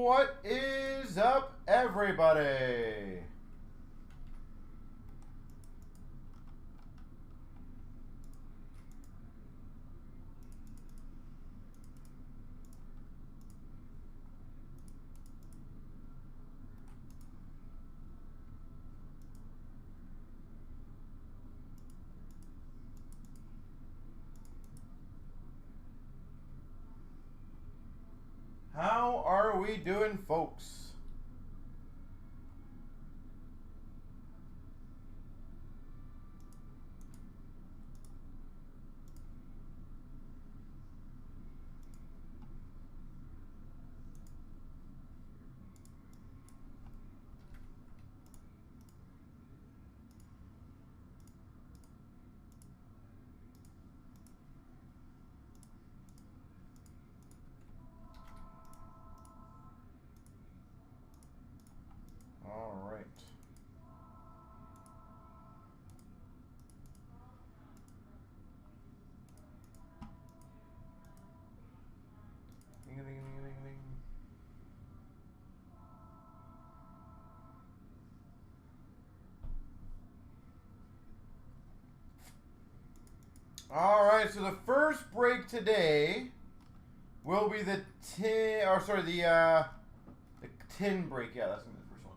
What is up, everybody? How are we doing, folks? All right. Ding, ding, ding, ding, ding. All right, so the first break today will be the tin, or sorry, the tin break. Yeah, that's gonna be the first one.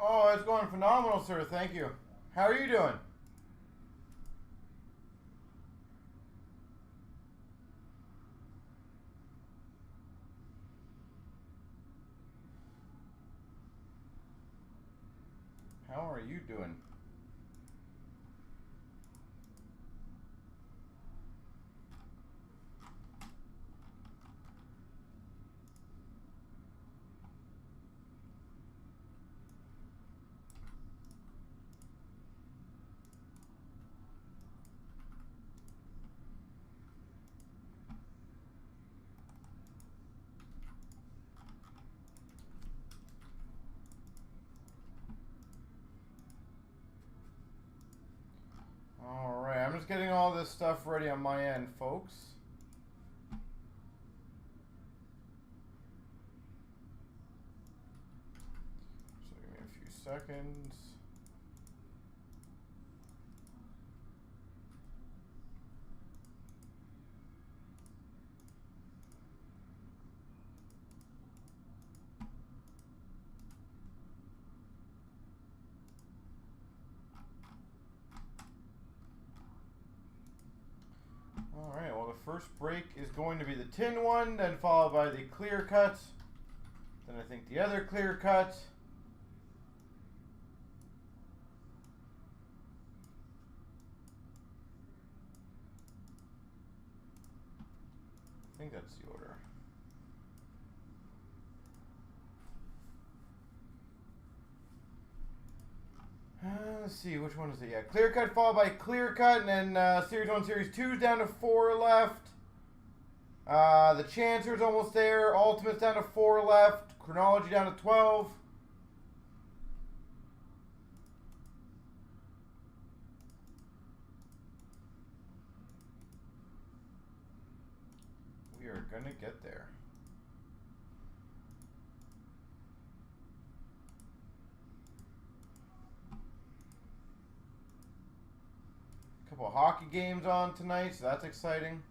Oh, it's going phenomenal, sir. Thank you. How are you doing? How are you doing? All right, I'm just getting all this stuff ready on my end, folks. So give me a few seconds. All right, well, the first break is going to be the tin one, then followed by the clear cut. Then I think the other clear cut. I think that's the order. Let's see, which one is it? Yeah, clear cut followed by clear cut, and then Series 1, Series 2 is down to 4 left. The Chancer's almost there. Ultimate's down to 4 left. Chronology down to 12. We are going to get there. Couple of hockey games on tonight, so that's exciting.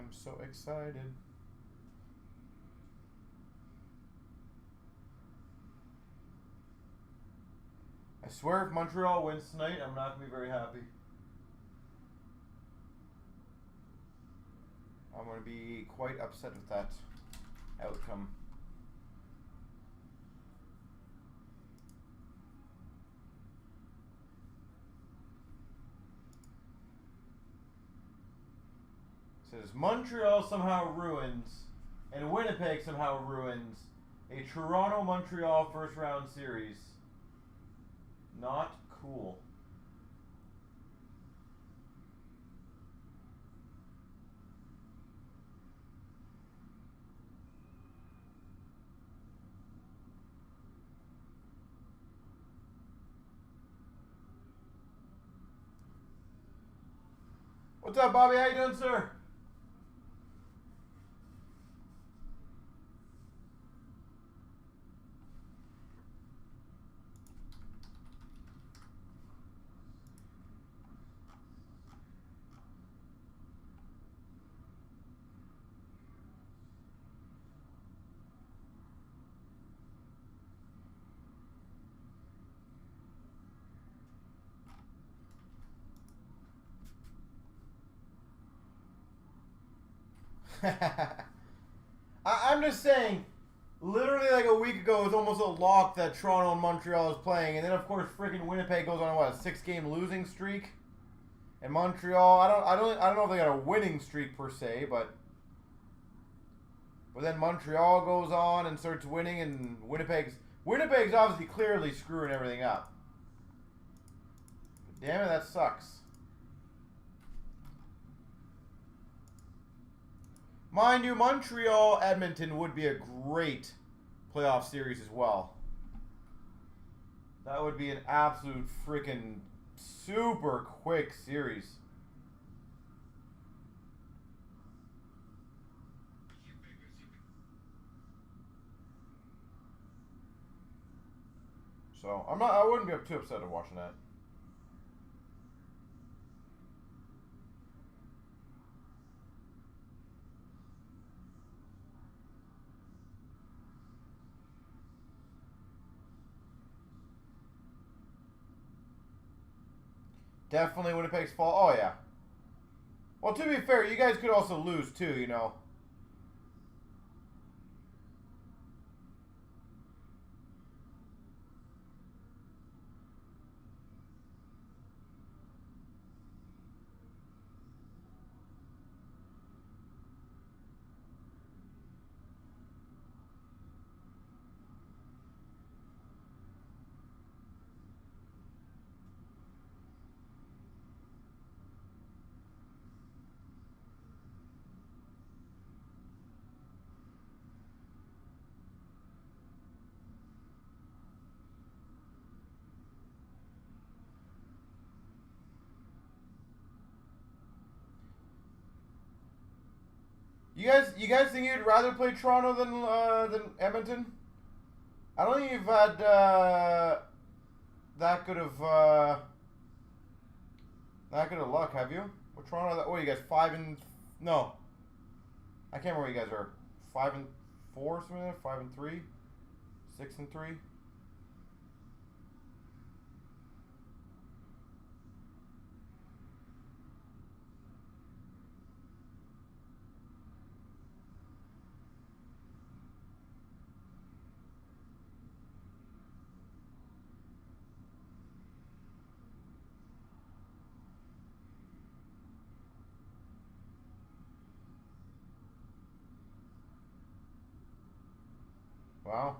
I'm so excited. I swear if Montreal wins tonight, I'm not going to be very happy. I'm going to be quite upset with that outcome. It says Montreal somehow ruins and Winnipeg somehow ruins a Toronto-Montreal first round series. Not cool. What's up, Bobby? How you doing, sir? I'm just saying, literally like a week ago, it was almost a lock that Toronto and Montreal is playing, and then of course, freaking Winnipeg goes on what, a 6-game losing streak, and Montreal, I don't know if they got a winning streak per se, but then Montreal goes on and starts winning, and Winnipeg's obviously clearly screwing everything up. But damn it, that sucks. Mind you, Montreal-Edmonton would be a great playoff series as well. That would be an absolute freaking super quick series. So I wouldn't be too upset at watching that. Definitely Winnipeg's fault. Oh, yeah. Well, to be fair, you guys could also lose, too, you know. You guys think you'd rather play Toronto than Edmonton? I don't think you've had that good of luck, have you? With Toronto, what are you guys 5 and no? I can't remember what you guys are. 5-4, something like that. 5-3, 6-3. Wow.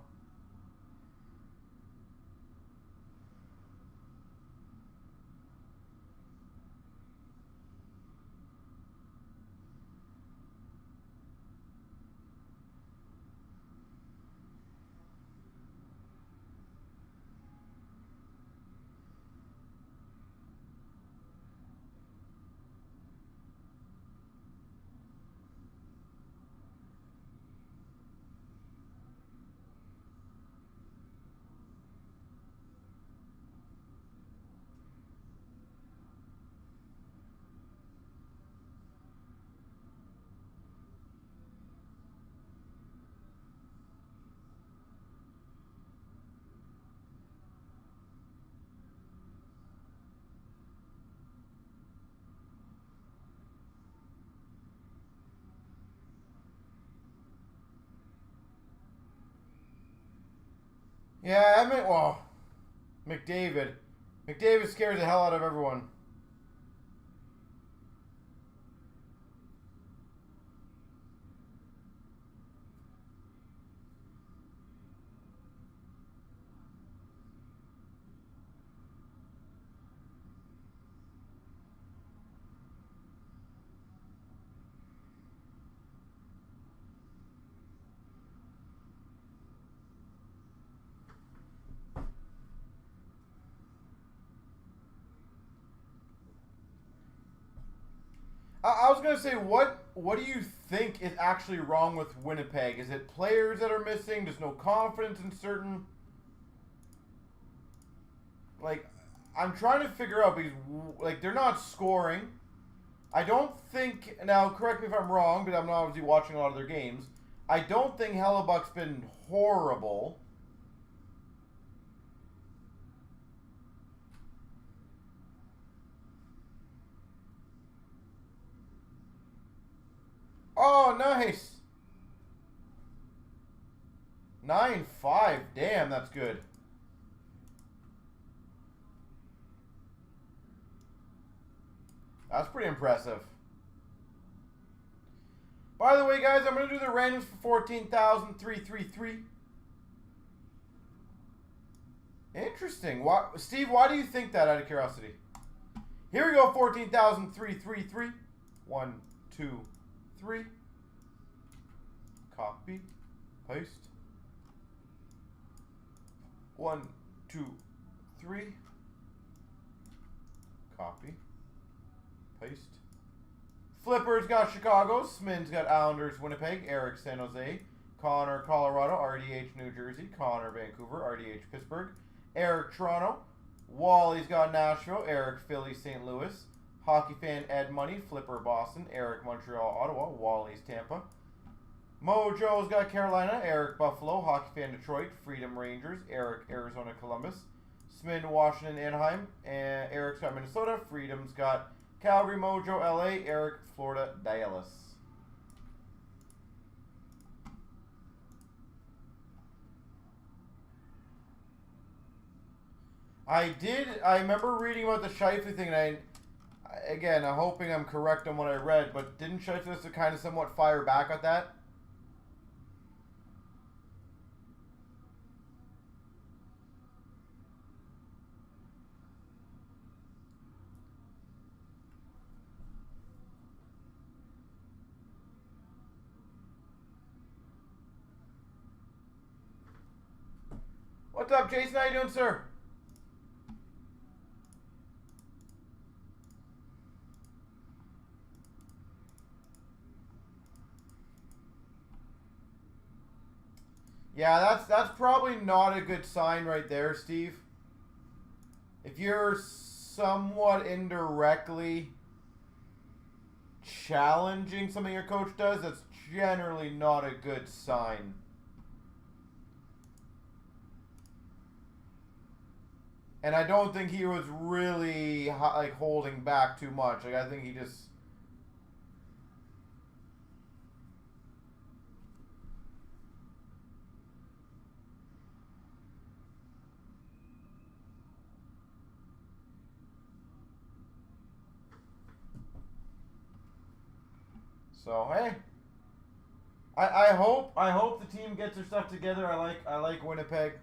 Yeah, I mean, well, McDavid. McDavid scares the hell out of everyone. I was gonna say, what do you think is actually wrong with Winnipeg? Is it players that are missing? There's no confidence in certain. Like, I'm trying to figure out because like they're not scoring. I don't think now. Correct me if I'm wrong, but I'm not obviously watching a lot of their games. I don't think Hellebuck's been horrible. Oh, nice. 9-5. Damn, that's good. That's pretty impressive. By the way, guys, I'm going to do the randoms for 14,333. Interesting. Steve, why do you think that, out of curiosity? Here we go, 14,333. 1, 2, 3. Copy. Paste. 1, 2, 3. Copy. Paste. Flipper's got Chicago. Smin's got Islanders, Winnipeg. Eric, San Jose. Connor, Colorado. RDH, New Jersey. Connor, Vancouver. RDH, Pittsburgh. Eric, Toronto. Wally's got Nashville. Eric, Philly, St. Louis. Hockey fan Ed Money. Flipper, Boston. Eric, Montreal, Ottawa. Wally's, Tampa. Mojo's got Carolina. Eric, Buffalo. Hockey fan Detroit. Freedom, Rangers. Eric, Arizona, Columbus. Smin, Washington, Anaheim. And Eric's got Minnesota. Freedom's got Calgary, Mojo, LA. Eric, Florida, Dallas. I remember reading about the Scheifele thing, and again, I'm hoping I'm correct on what I read, but didn't Scheifele kind of somewhat fire back at that? What's up, Jason? How you doing, sir? Yeah, that's probably not a good sign right there, Steve. If you're somewhat indirectly challenging something your coach does, that's generally not a good sign. And I don't think he was really like holding back too much. Like, I think he just. So hey, I hope the team gets their stuff together. I like Winnipeg.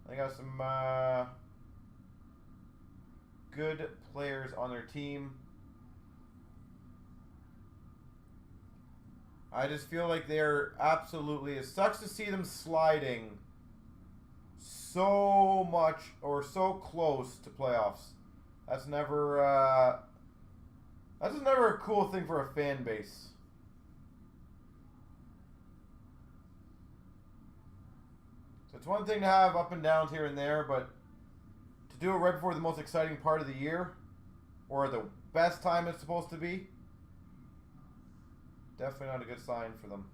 They got some good players on their team. I just feel like they're absolutely. It sucks to see them sliding so much or so close to playoffs. That's never. That's just never a cool thing for a fan base. So it's one thing to have up and downs here and there, but to do it right before the most exciting part of the year, or the best time it's supposed to be, definitely not a good sign for them.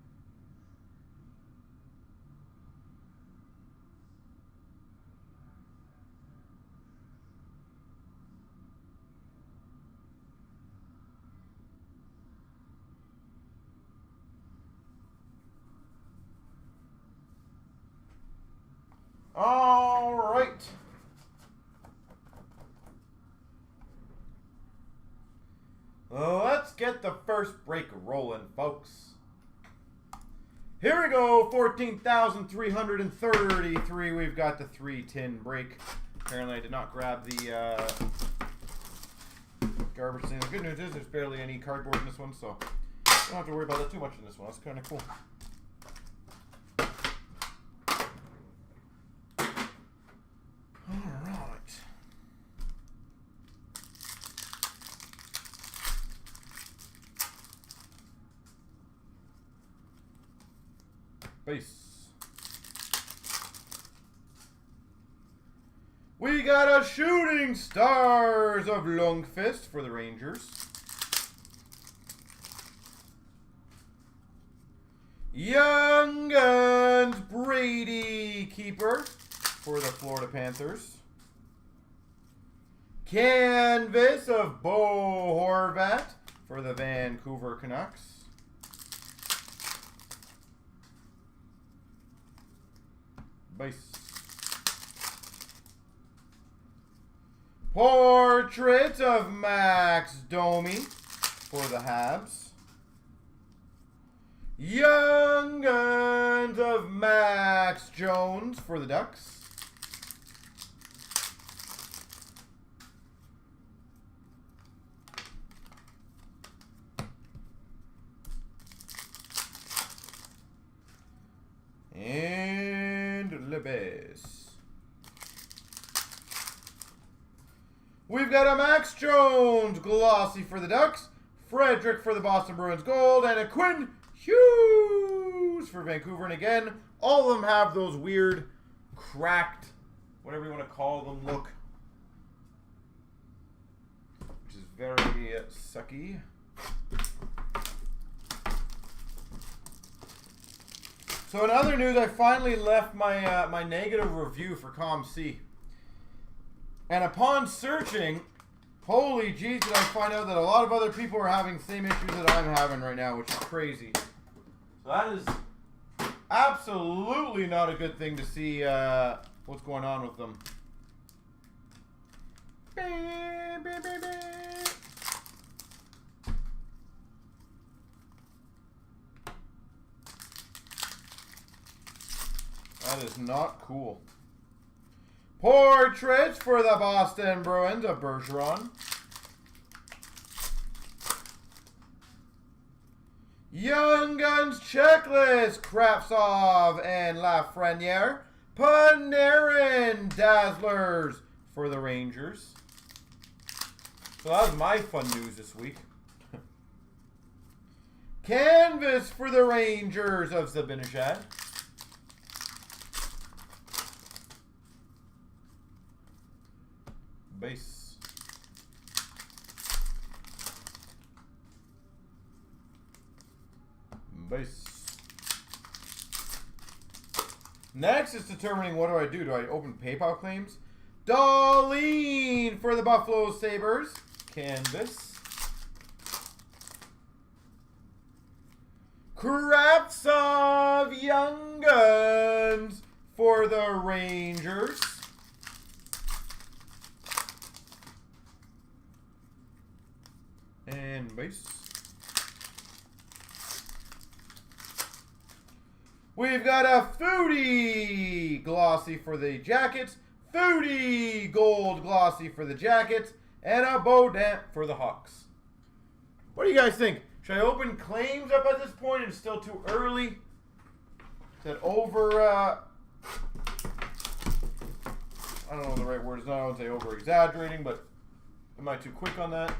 first break rolling, folks. Here we go, 14,333. We've got the 3-tin break. Apparently I did not grab the garbage thing. The good news is there's barely any cardboard in this one, so I don't have to worry about that too much in this one. That's kind of cool. Alright. Base. We got a Shooting Stars of Lundqvist for the Rangers. Young Guns Brady Keeper for the Florida Panthers. Canvas of Bo Horvat for the Vancouver Canucks. Base. Portrait of Max Domi for the Habs. Young Guns of Max Jones for the Ducks. And Lebes. We've got a Max Jones glossy for the Ducks, Frederick for the Boston Bruins gold, and a Quinn Hughes for Vancouver. And again, all of them have those weird, cracked, whatever you want to call them, look. Which is very sucky. So in other news, I finally left my my negative review for ComC. And upon searching, holy jeez, did I find out that a lot of other people are having the same issues that I'm having right now, which is crazy. So that is absolutely not a good thing to see what's going on with them. That is not cool. Portraits for the Boston Bruins of Bergeron. Young Guns Checklist, Kravtsov and Lafreniere. Panarin Dazzlers for the Rangers. So that was my fun news this week. Canvas for the Rangers of Zibanejad. Base. Base. Next is determining what do I do. Do I open PayPal claims? Darlene for the Buffalo Sabres. Canvas. Kravtsov Young Guns for the Rangers. And base. We've got a Foodie glossy for the Jackets, Foodie gold glossy for the Jackets, and a Beaudin for the Hawks. What do you guys think? Should I open claims up at this point? It's still too early. Is that over? I don't know what the right word is. Not I would say over exaggerating, but am I too quick on that?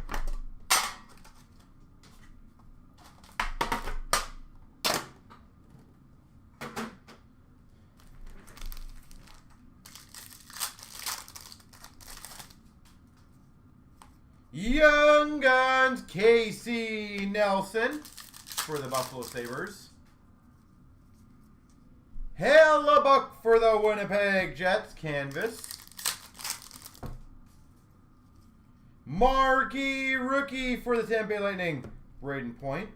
Young Guns Casey Nelson for the Buffalo Sabres. Hellebuck for the Winnipeg Jets, canvas. Marquee rookie for the Tampa Bay Lightning, Braden Point.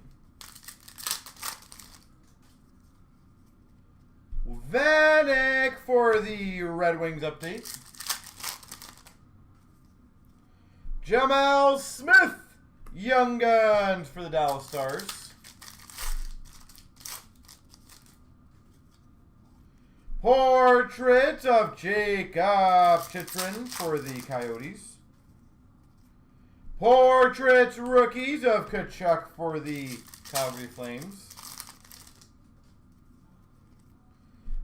Vanek for the Red Wings update. Jamal Smith Young Guns for the Dallas Stars. Portrait of Jacob Chitrin for the Coyotes. Portraits rookies of Kachuk for the Calgary Flames.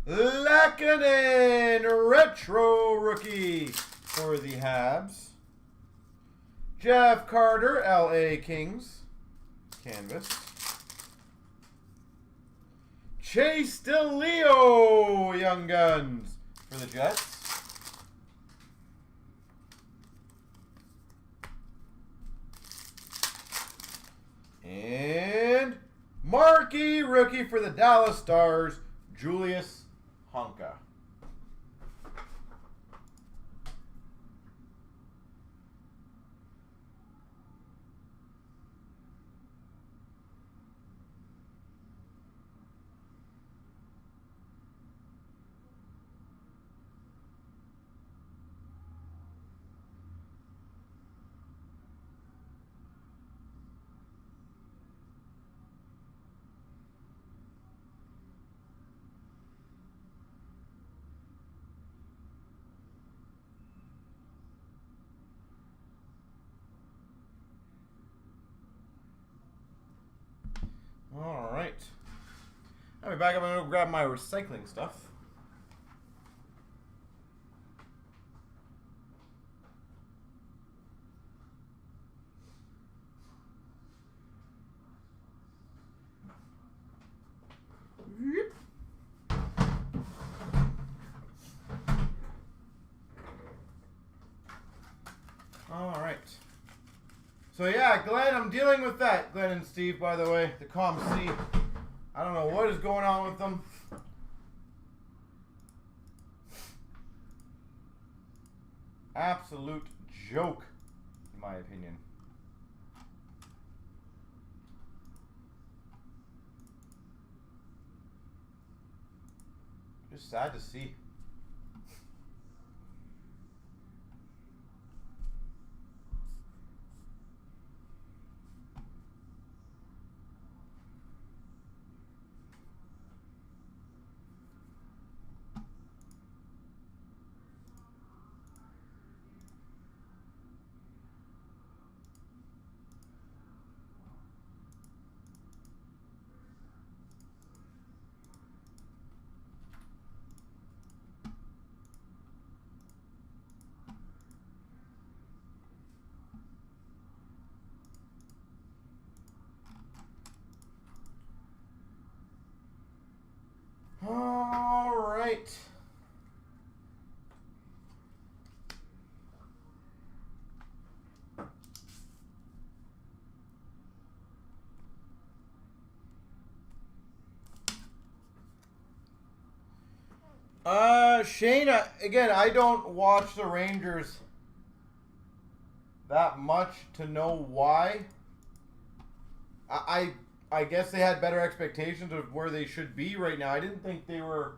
Lekanen retro rookie for the Habs. Jeff Carter, LA Kings, canvas. Chase DeLeo, Young Guns for the Jets. And marquee rookie for the Dallas Stars, Julius Honka. All right. I'll be back. I'm going to grab my recycling stuff. All right. So yeah, Glenn, I'm dealing with that. Glenn and Steve, by the way, the ComC. I don't know what is going on with them. Absolute joke, in my opinion. Just sad to see. All right. Shane, again, I don't watch the Rangers that much to know why. I guess they had better expectations of where they should be right now. I didn't think they were...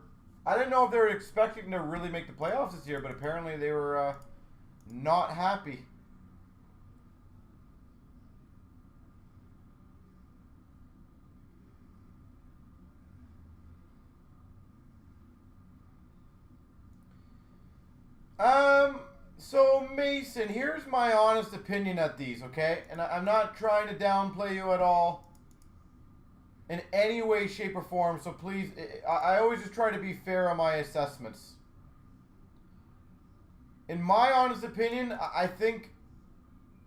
I didn't know if they were expecting to really make the playoffs this year, but apparently they were not happy. So Mason, here's my honest opinion at these, okay? And I'm not trying to downplay you at all in any way, shape, or form, so please, I always just try to be fair on my assessments. In my honest opinion, I think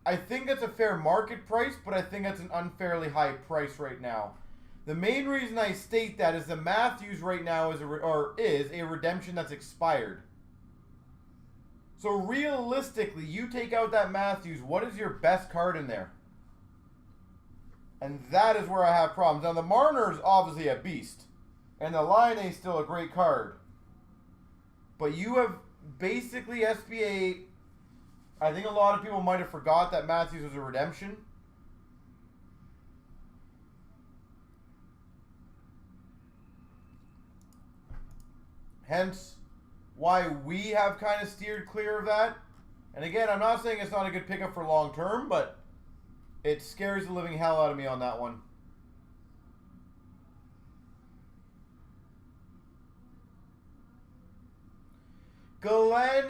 that's a fair market price, but I think that's an unfairly high price right now. The main reason I state that is the Matthews right now is a redemption that's expired. So realistically, you take out that Matthews, what is your best card in there? And that is where I have problems. Now, the Marner is obviously a beast. And the Line is still a great card. But you have basically SBA... I think a lot of people might have forgot that Matthews was a redemption. Hence, why we have kind of steered clear of that. And again, I'm not saying it's not a good pickup for long term, but It scares the living hell out of me on that one. Glenn,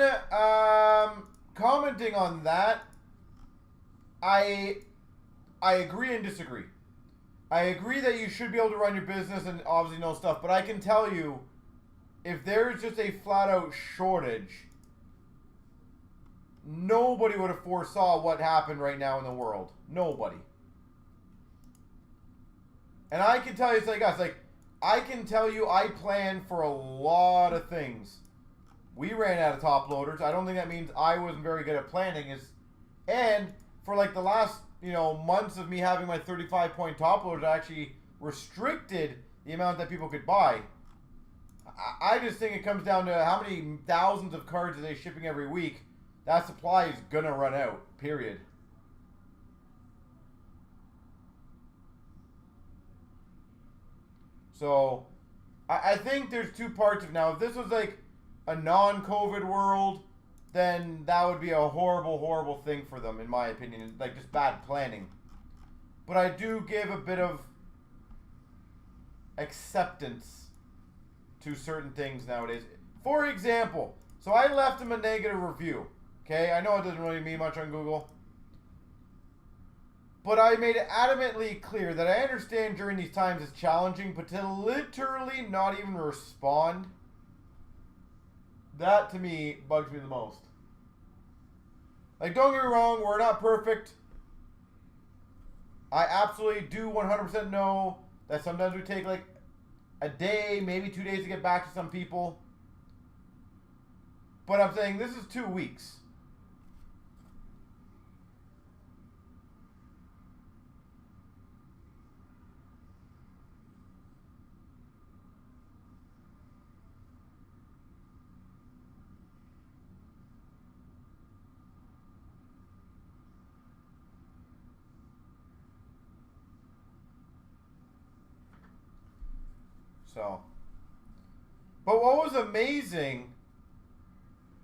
commenting on that, I agree and disagree. I agree that you should be able to run your business and obviously know stuff, but I can tell you, if there's just a flat-out shortage, nobody would have foresaw what happened right now in the world. Nobody. And I can tell you, it's like us, like, I can tell you I plan for a lot of things. We ran out of top loaders. I don't think that means I wasn't very good at planning. And for like the last, months of me having my 35-point top loaders, I actually restricted the amount that people could buy. I just think it comes down to how many thousands of cards are they shipping every week. That supply is going to run out, period. So, I think there's two parts of now. If this was like a non-COVID world, then that would be a horrible, horrible thing for them, in my opinion. Like, just bad planning. But I do give a bit of acceptance to certain things nowadays. For example, so I left him a negative review. Okay, I know it doesn't really mean much on Google. But I made it adamantly clear that I understand during these times it's challenging, but to literally not even respond, that to me bugs me the most. Like, don't get me wrong, we're not perfect. I absolutely do 100% know that sometimes we take like a day, maybe 2 days to get back to some people. But I'm saying this is 2 weeks. So, but what was amazing,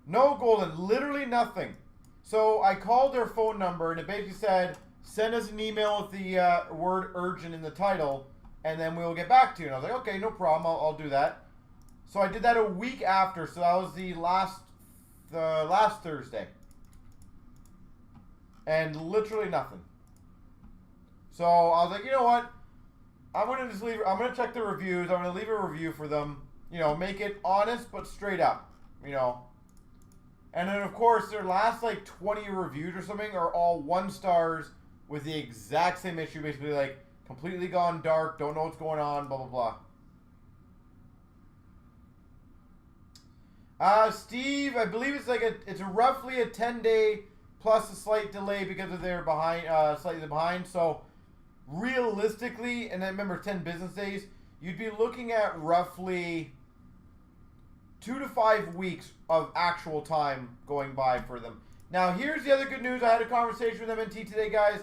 no golden, literally nothing. So I called their phone number and it basically said, send us an email with the word urgent in the title and then we'll get back to you. And I was like, okay, no problem, I'll do that. So I did that a week after, so that was the last Thursday. And literally nothing. So I was like, you know what? I'm gonna check the reviews. I'm gonna leave a review for them. Make it honest but straight up. And then of course their last like 20 reviews or something are all 1 stars with the exact same issue, basically like completely gone dark, don't know what's going on, blah blah blah. Steve, I believe it's roughly a 10-day plus a slight delay because of their slightly behind. So realistically, and then remember 10 business days, you'd be looking at roughly 2 to 5 weeks of actual time going by for them. Now, here's the other good news. I had a conversation with MNT today, guys.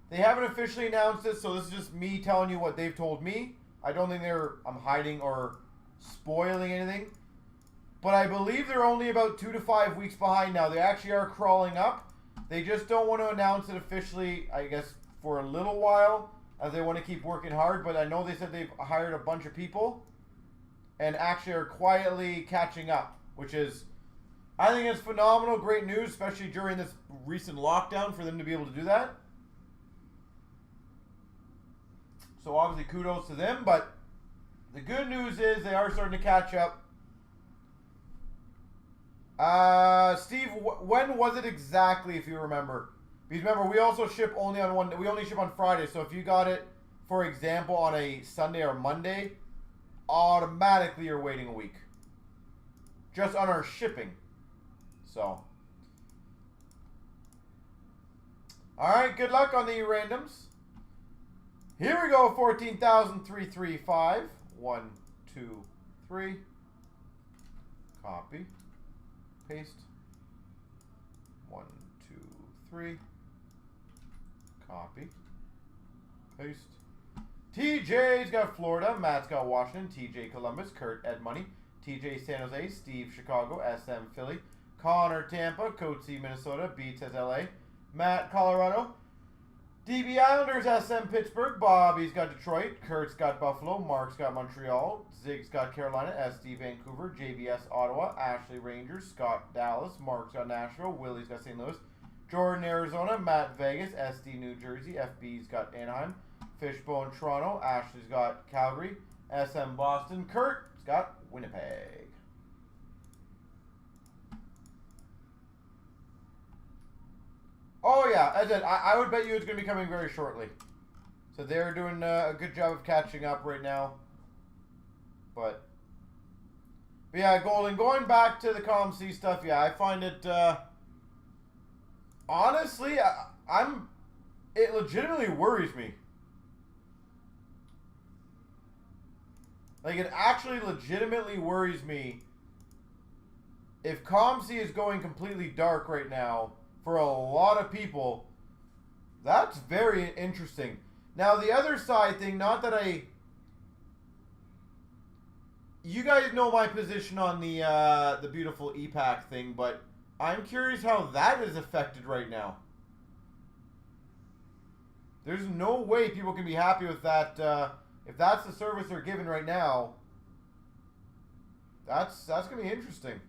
They haven't officially announced it, so this is just me telling you what they've told me. I don't think I'm hiding or spoiling anything. But I believe they're only about 2 to 5 weeks behind now. They actually are crawling up. They just don't want to announce it officially, I guess, for a little while, as they want to keep working hard. But I know they said they've hired a bunch of people and actually are quietly catching up, which is, I think it's phenomenal, great news, especially during this recent lockdown for them to be able to do that. So obviously kudos to them, but the good news is they are starting to catch up. Steve, when was it exactly, if you remember? Because remember, we also ship only on we only ship on Friday. So if you got it, for example, on a Sunday or Monday, automatically you're waiting a week. Just on our shipping. So. Alright, good luck on the randoms. Here we go, 14,335. 1, 2, 3. Copy. Paste. 1, 2, 3. Copy. Paste. TJ's got Florida. Matt's got Washington. TJ Columbus. Kurt Ed Money. TJ San Jose. Steve Chicago. SM Philly. Connor Tampa. Coatsy Minnesota. Beats says LA. Matt Colorado. DB Islanders, SM Pittsburgh. Bobby's got Detroit. Kurt's got Buffalo. Mark's got Montreal. Zig's got Carolina. SD Vancouver. JBS Ottawa. Ashley Rangers. Scott Dallas. Mark's got Nashville. Willie's got St. Louis. Jordan Arizona. Matt Vegas. SD New Jersey. FB's got Anaheim. Fishbone Toronto. Ashley's got Calgary. SM Boston. Kurt's got Winnipeg. Oh yeah, as I would bet you it's going to be coming very shortly. So they're doing a good job of catching up right now. But yeah, Golden, going back to the column C stuff, yeah, I find it, honestly, it legitimately worries me. Like, it actually legitimately worries me if ComC is going completely dark right now. For a lot of people, that's very interesting. Now, the other side thing, not that you guys know my position on the beautiful EPAC thing, but I'm curious how that is affected right now. There's no way people can be happy with that. If that's the service they're giving right now, that's going to be interesting.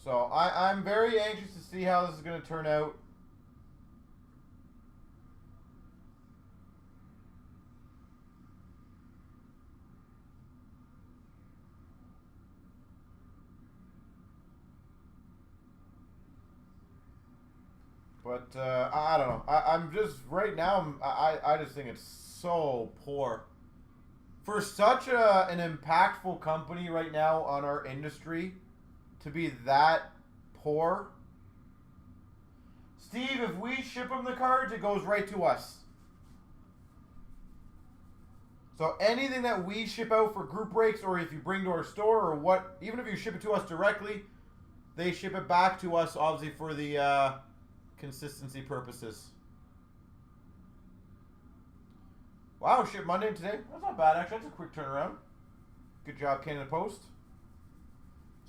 So I'm very anxious to see how this is going to turn out. But I don't know. I'm just right now. I just think it's so poor for such an impactful company right now on our industry. To be that poor. Steve, if we ship them the cards, it goes right to us. So anything that we ship out for group breaks, or if you bring to our store, or what, even if you ship it to us directly, they ship it back to us, obviously, for the consistency purposes. Wow, ship Monday today? That's not bad, actually. That's a quick turnaround. Good job, Canada Post.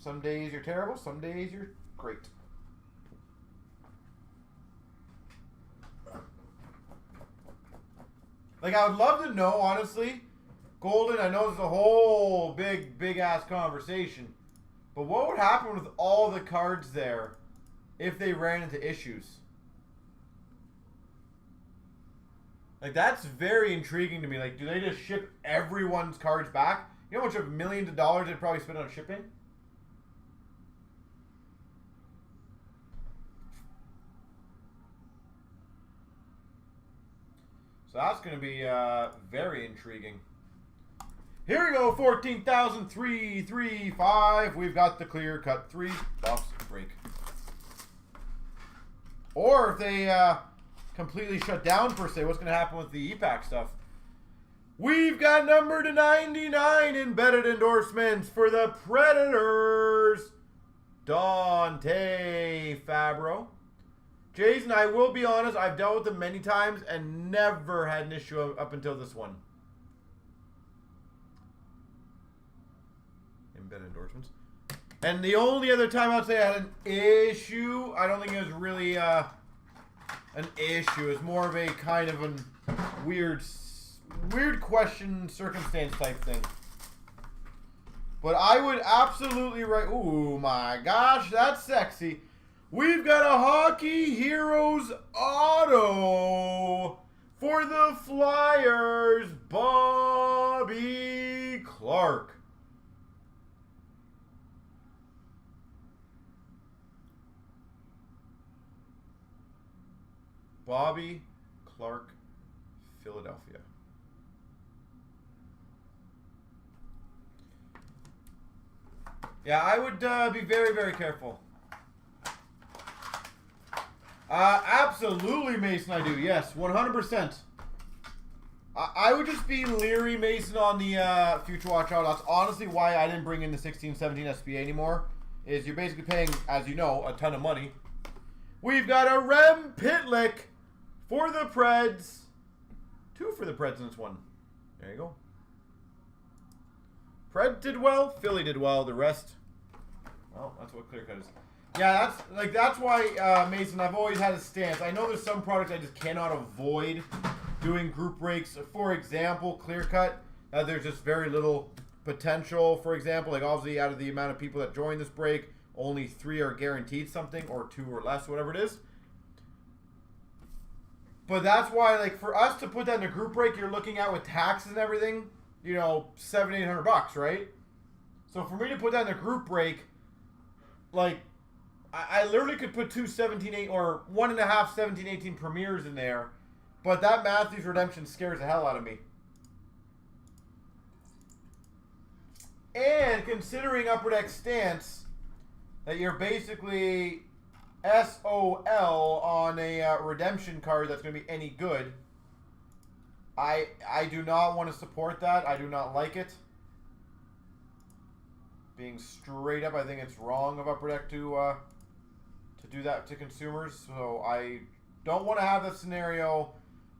Some days you're terrible, some days you're great. Like, I would love to know, honestly, Golden, I know this is a whole big ass conversation, but what would happen with all the cards there if they ran into issues? Like, that's very intriguing to me. Like, do they just ship everyone's cards back? You know how much of millions of dollars they'd probably spend on shipping? So that's going to be very intriguing. Here we go, 14,335. We've got the clear cut 3-box break. Or if they completely shut down per se, what's going to happen with the EPAC stuff? We've got number to 99 embedded endorsements for the Predators. Dante Fabro. Jason, I will be honest, I've dealt with them many times and never had an issue up until this one. Embedded endorsements. And the only other time I'd say I had an issue, I don't think it was really an issue. It's more of a kind of a weird question, circumstance type thing. But I would absolutely write, ooh my gosh, that's sexy. We've got a Hockey Heroes auto for the Flyers, Bobby Clarke. Bobby Clarke, Philadelphia. Yeah, I would be very, very careful. Absolutely, Mason, I do. Yes, 100%. I would just be leery, Mason, on the Future Watch Out. That's honestly why I didn't bring in the 16-17 SPA anymore. is you're basically paying, as you know, a ton of money. We've got a Rem Pitlick for the Preds. 2 for the Preds in this one. There you go. Preds did well. Philly did well. The rest, well, that's what clear cut is. Yeah, that's why, Mason, I've always had a stance. I know there's some products I just cannot avoid doing group breaks. For example, clear cut. There's just very little potential. For example, like obviously out of the amount of people that join this break, only 3 are guaranteed something, or 2 or less, whatever it is. But that's why, like, for us to put that in a group break, you're looking at with taxes and everything, you know, $700-800, right? So for me to put that in a group break, like, I literally could put 2 17-8 or 1.5 17-18 premieres in there, but that Matthews redemption scares the hell out of me. And considering Upper Deck stance, that you're basically SOL on a redemption card that's going to be any good, I do not want to support that. I do not like it. Being straight up, I think it's wrong of Upper Deck to do that to consumers. So I don't want to have the scenario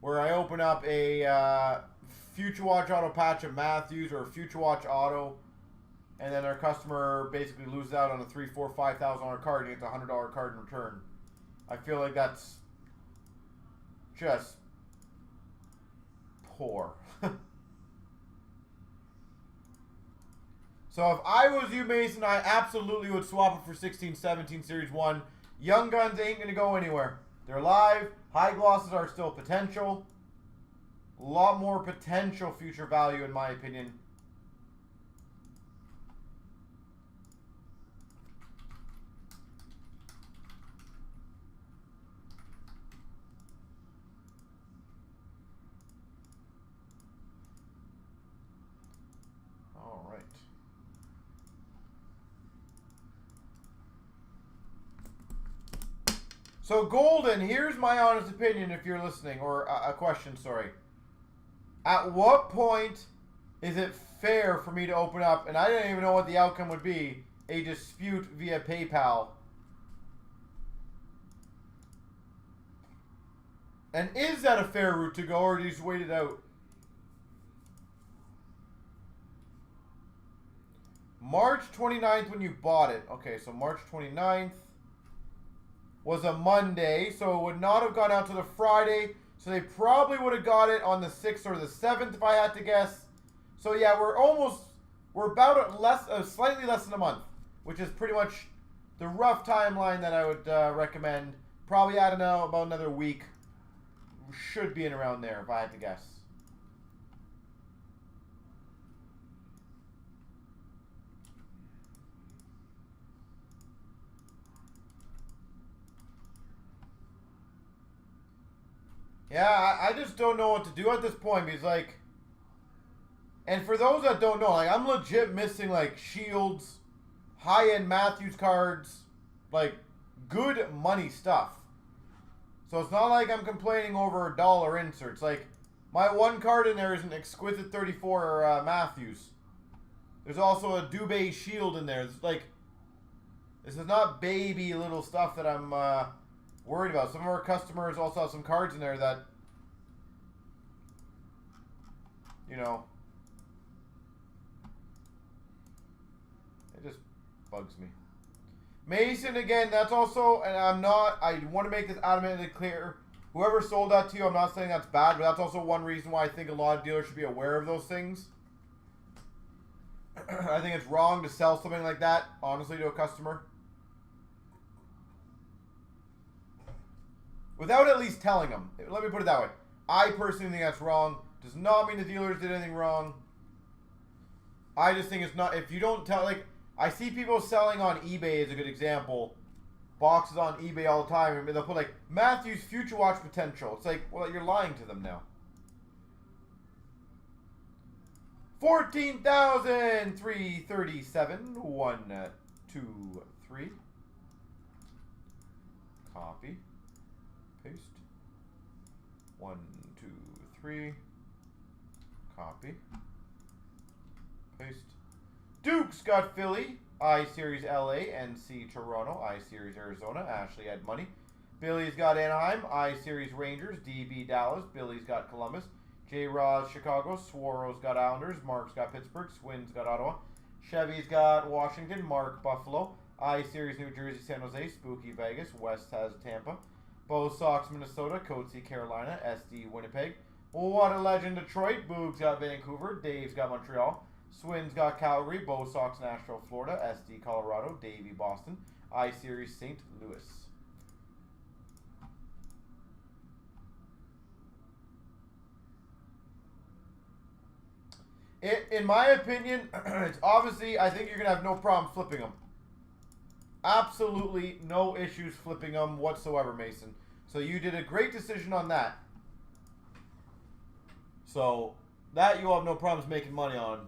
where I open up a Future Watch auto patch of Matthews or a Future Watch auto, and then our customer basically loses out on a $3,000, $4,000, $5,000 card and gets a $100 card in return. I feel like that's just poor. So if I was you, Mason, I absolutely would swap it for 16-17 Series 1. Young Guns ain't going to go anywhere. They're live. High glosses are still potential. A lot more potential future value, in my opinion. All right. So Golden, here's my honest opinion if you're listening, or a question, sorry. At what point is it fair for me to open up, and I didn't even know what the outcome would be, a dispute via PayPal? And is that a fair route to go, or do you just wait it out? March 29th when you bought it. Okay, so March 29th was a Monday, so it would not have gone out to the Friday. So they probably would have got it on the 6th or the 7th if I had to guess. So yeah, we're about slightly less than a month, which is pretty much the rough timeline that I would recommend. Probably, I don't know, about another week. Should be in around there if I had to guess. Yeah, I just don't know what to do at this point because, like, and for those that don't know, like, I'm legit missing, like, Shields, high-end Matthews cards, like, good money stuff. So it's not like I'm complaining over dollar inserts. Like, my one card in there is an exquisite 34 Matthews. There's also a Dubé Shield in there. It's like, this is not baby little stuff that I'm worried about. Some of our customers also have some cards in there that, you know, it just bugs me. Mason, again, that's also, and I want to make this adamantly clear. Whoever sold that to you, I'm not saying that's bad, but that's also one reason why I think a lot of dealers should be aware of those things. I think it's wrong to sell something like that, honestly, to a customer, without at least telling them. Let me put it that way. I personally think that's wrong. Does not mean the dealers did anything wrong. I just think it's not, if you don't tell, like, I see people selling on eBay as a good example. Boxes on eBay all the time. And they'll put, like, Matthews Future Watch potential. It's like, well, you're lying to them now. 14,337. 1, 2, 3. Copy. Paste. 1, 2, 3. Copy. Paste. Duke's got Philly. I-Series LA, NC Toronto, I-Series Arizona. Ashley had money. Billy's got Anaheim, I-Series Rangers, DB Dallas. Billy's got Columbus. J-Roz Chicago. Swaro's got Islanders. Mark's got Pittsburgh. Swin's got Ottawa. Chevy's got Washington. Mark Buffalo. I-Series New Jersey, San Jose. Spooky Vegas. West has Tampa. Bo Sox Minnesota. Coatsy Carolina. SD Winnipeg. What a Legend Detroit. Boog's got Vancouver. Dave's got Montreal. Swin's got Calgary. Bo Sox Nashville, Florida. SD Colorado. Davey Boston. I-Series St. Louis. In my opinion, it's obviously, I think you're going to have no problem flipping them. Absolutely no issues flipping them whatsoever, Mason. So you did a great decision on that. So that you'll have no problems making money on.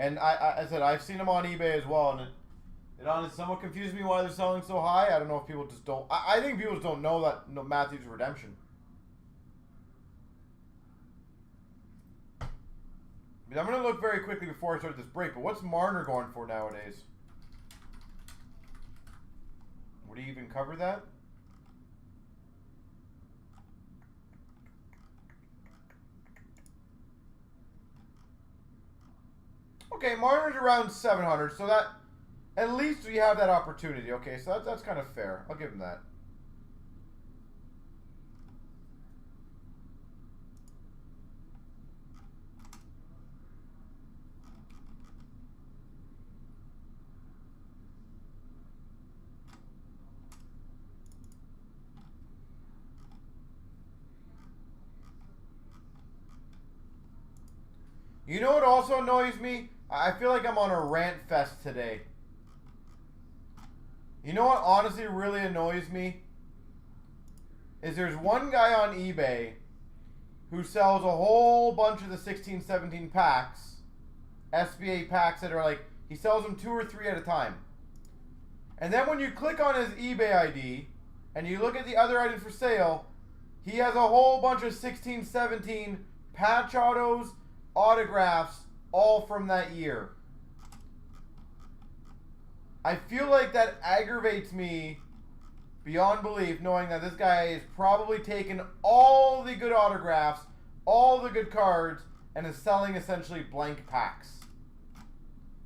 And I said, I've seen them on eBay as well, and it honestly somewhat confused me why they're selling so high. I don't know if people just don't. I think people just don't know that Matthews redemption. I'm going to look very quickly before I start this break, but what's Marner going for nowadays? Would he even cover that? Okay, Marner's around 700, so that at least we have that opportunity. Okay, so that's kind of fair. I'll give him that. You know what also annoys me? I feel like I'm on a rant fest today. You know what honestly really annoys me? Is there's one guy on eBay who sells a whole bunch of the 16, 17 packs, SBA packs that are like, he sells them 2 or 3 at a time. And then when you click on his eBay ID and you look at the other items for sale, he has a whole bunch of 16, 17 patch autos, autographs, all from that year. I feel like that aggravates me beyond belief, knowing that this guy is probably taken all the good autographs, all the good cards, and is selling essentially blank packs.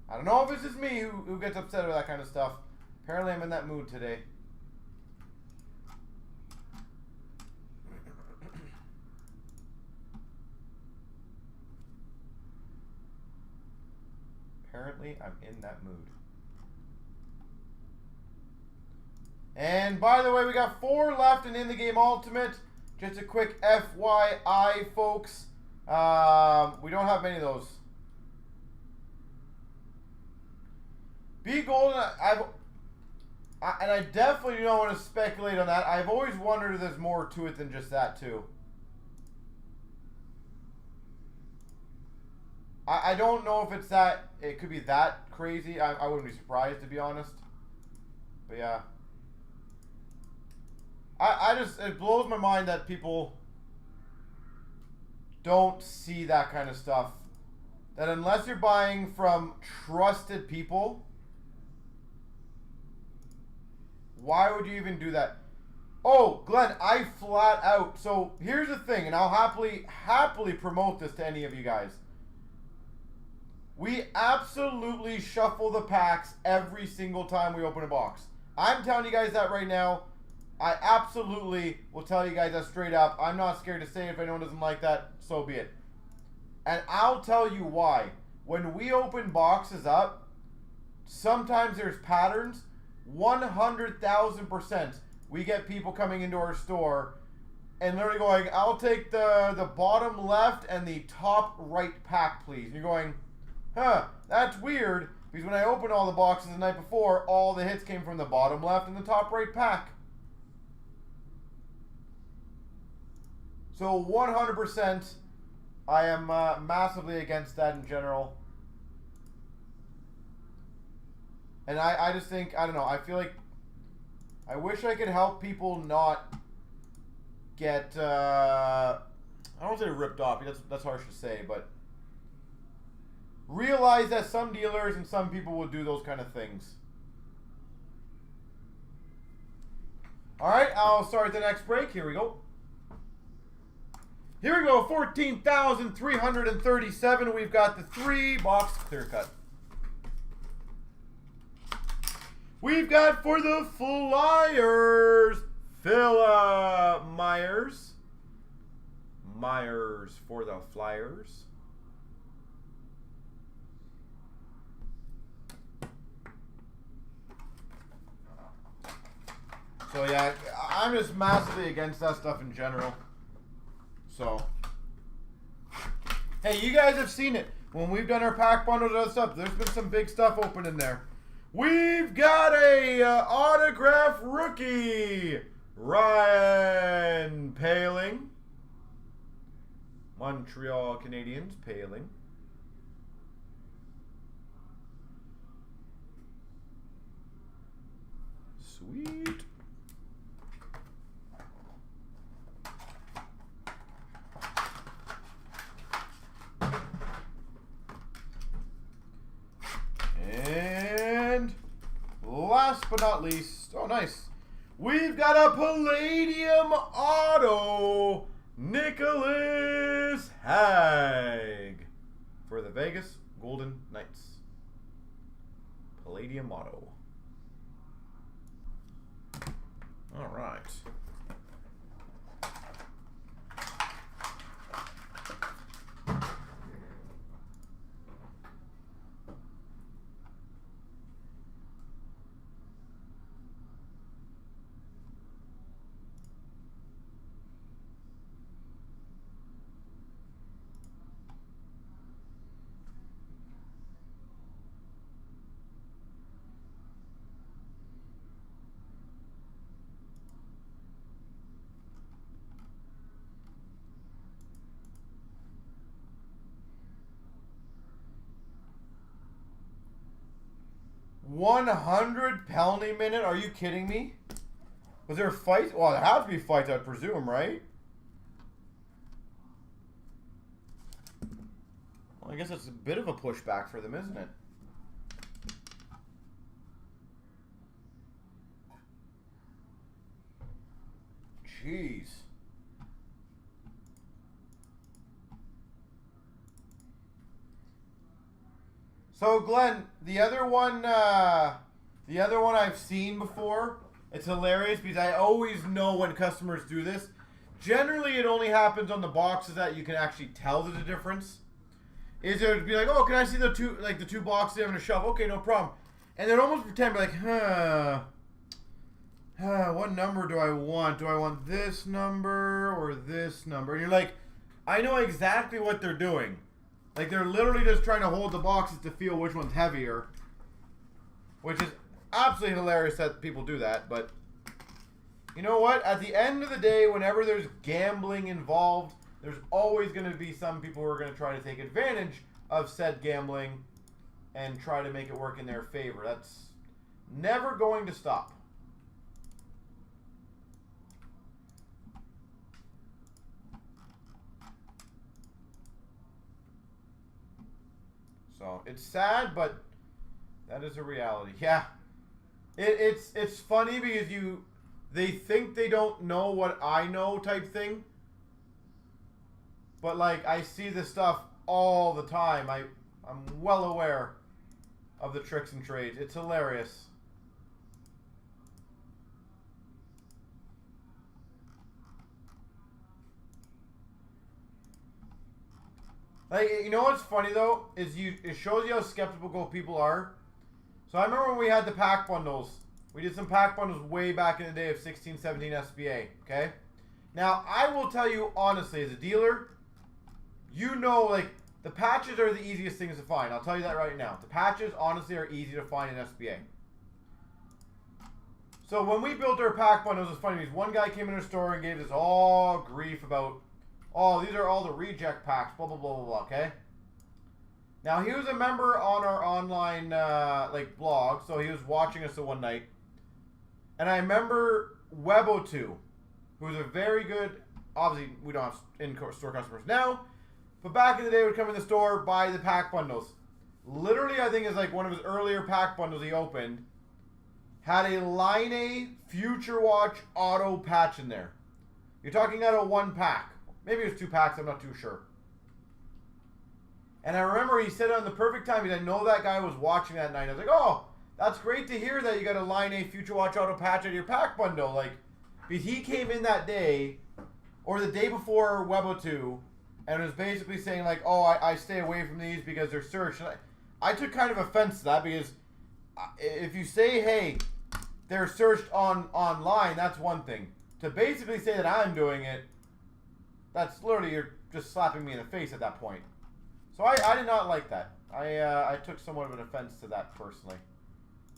I don't know if it's just me who gets upset about that kind of stuff. Apparently I'm in that mood today. Apparently, I'm in that mood. And by the way, we got 4 left in the Game Ultimate. Just a quick FYI, folks. We don't have many of those. Be Golden, and I definitely don't want to speculate on that. I've always wondered if there's more to it than just that, too. I don't know if it's that, it could be that crazy. I wouldn't be surprised, to be honest. But yeah. I just, it blows my mind that people don't see that kind of stuff. That unless you're buying from trusted people, why would you even do that? Oh, Glenn, I flat out, so here's the thing, and I'll happily promote this to any of you guys. We absolutely shuffle the packs every single time we open a box. I'm telling you guys that right now. I absolutely will tell you guys that straight up. I'm not scared to say it. If anyone doesn't like that, so be it. And I'll tell you why. When we open boxes up, sometimes there's patterns. 100,000% we get people coming into our store and literally going, I'll take the bottom left and the top right pack, please. And you're going, huh, that's weird, because when I opened all the boxes the night before, all the hits came from the bottom left and the top right pack. So 100%, I am massively against that in general. And I just think, I don't know, I feel like I wish I could help people not get, I don't want to say ripped off, that's harsh to say, but realize that some dealers and some people will do those kind of things. Alright, I'll start the next break. Here we go. Here we go, 14,337. We've got the 3-box clear cut. We've got for the Flyers, Phil Myers. Myers for the Flyers. So yeah, I'm just massively against that stuff in general. So, hey, you guys have seen it. When we've done our pack bundles and other stuff, there's been some big stuff open in there. We've got a autograph rookie, Ryan Poehling. Montreal Canadiens, Poehling. Sweet. And last but not least, oh nice, we've got a Palladium Auto, Nicholas Hag for the Vegas Golden Knights. Palladium Auto. All right. $100 penalty minute? Are you kidding me? Was there a fight? Well, there had to be fights, I'd presume, right? Well, I guess it's a bit of a pushback for them, isn't it? Jeez. So Glenn, the other one I've seen before. It's hilarious because I always know when customers do this. Generally, it only happens on the boxes that you can actually tell there's a difference. Is it would be like, oh, can I see the two boxes having a shelf? Okay, no problem. And they'd almost pretend, like, what number do I want? Do I want this number or this number? And you're like, I know exactly what they're doing. Like, they're literally just trying to hold the boxes to feel which one's heavier. Which is absolutely hilarious that people do that. But, you know what? At the end of the day, whenever there's gambling involved, there's always going to be some people who are going to try to take advantage of said gambling and try to make it work in their favor. That's never going to stop. So it's sad, but that is a reality. Yeah, it's funny because they think they don't know what I know type thing. But like I see this stuff all the time. I'm well aware of the tricks and trades. It's hilarious. Like, you know what's funny though is it shows you how skeptical people are. So I remember when we had the pack bundles. We did some pack bundles way back in the day of 16, 17 SBA. Okay. Now I will tell you honestly, as a dealer, you know, like the patches are the easiest things to find. I'll tell you that right now. The patches honestly are easy to find in SBA. So when we built our pack bundles, it was funny because one guy came in our store and gave us all grief about Oh, these are all the reject packs. Blah, blah, blah, blah, blah. Okay. Now, he was a member on our online, like, blog. So, he was watching us the one night. And I remember Webo2, who was a very good... Obviously, we don't have in-store customers now. But back in the day, would come in the store, buy the pack bundles. Literally, I think it's like one of his earlier pack bundles he opened. Had a Line A Future Watch auto patch in there. You're talking out of one pack. Maybe it was 2 packs, I'm not too sure. And I remember he said it on the perfect time, because I know that guy was watching that night. I was like, oh, that's great to hear that you got a Line A Future Watch auto patch in your pack bundle. Like, because he came in that day, or the day before Webo2, and was basically saying like, oh, I stay away from these because they're searched. And I took kind of offense to that, because if you say, hey, they're searched online, that's one thing. To basically say that I'm doing it, that's literally, you're just slapping me in the face at that point. So I did not like that. I took somewhat of an offense to that personally.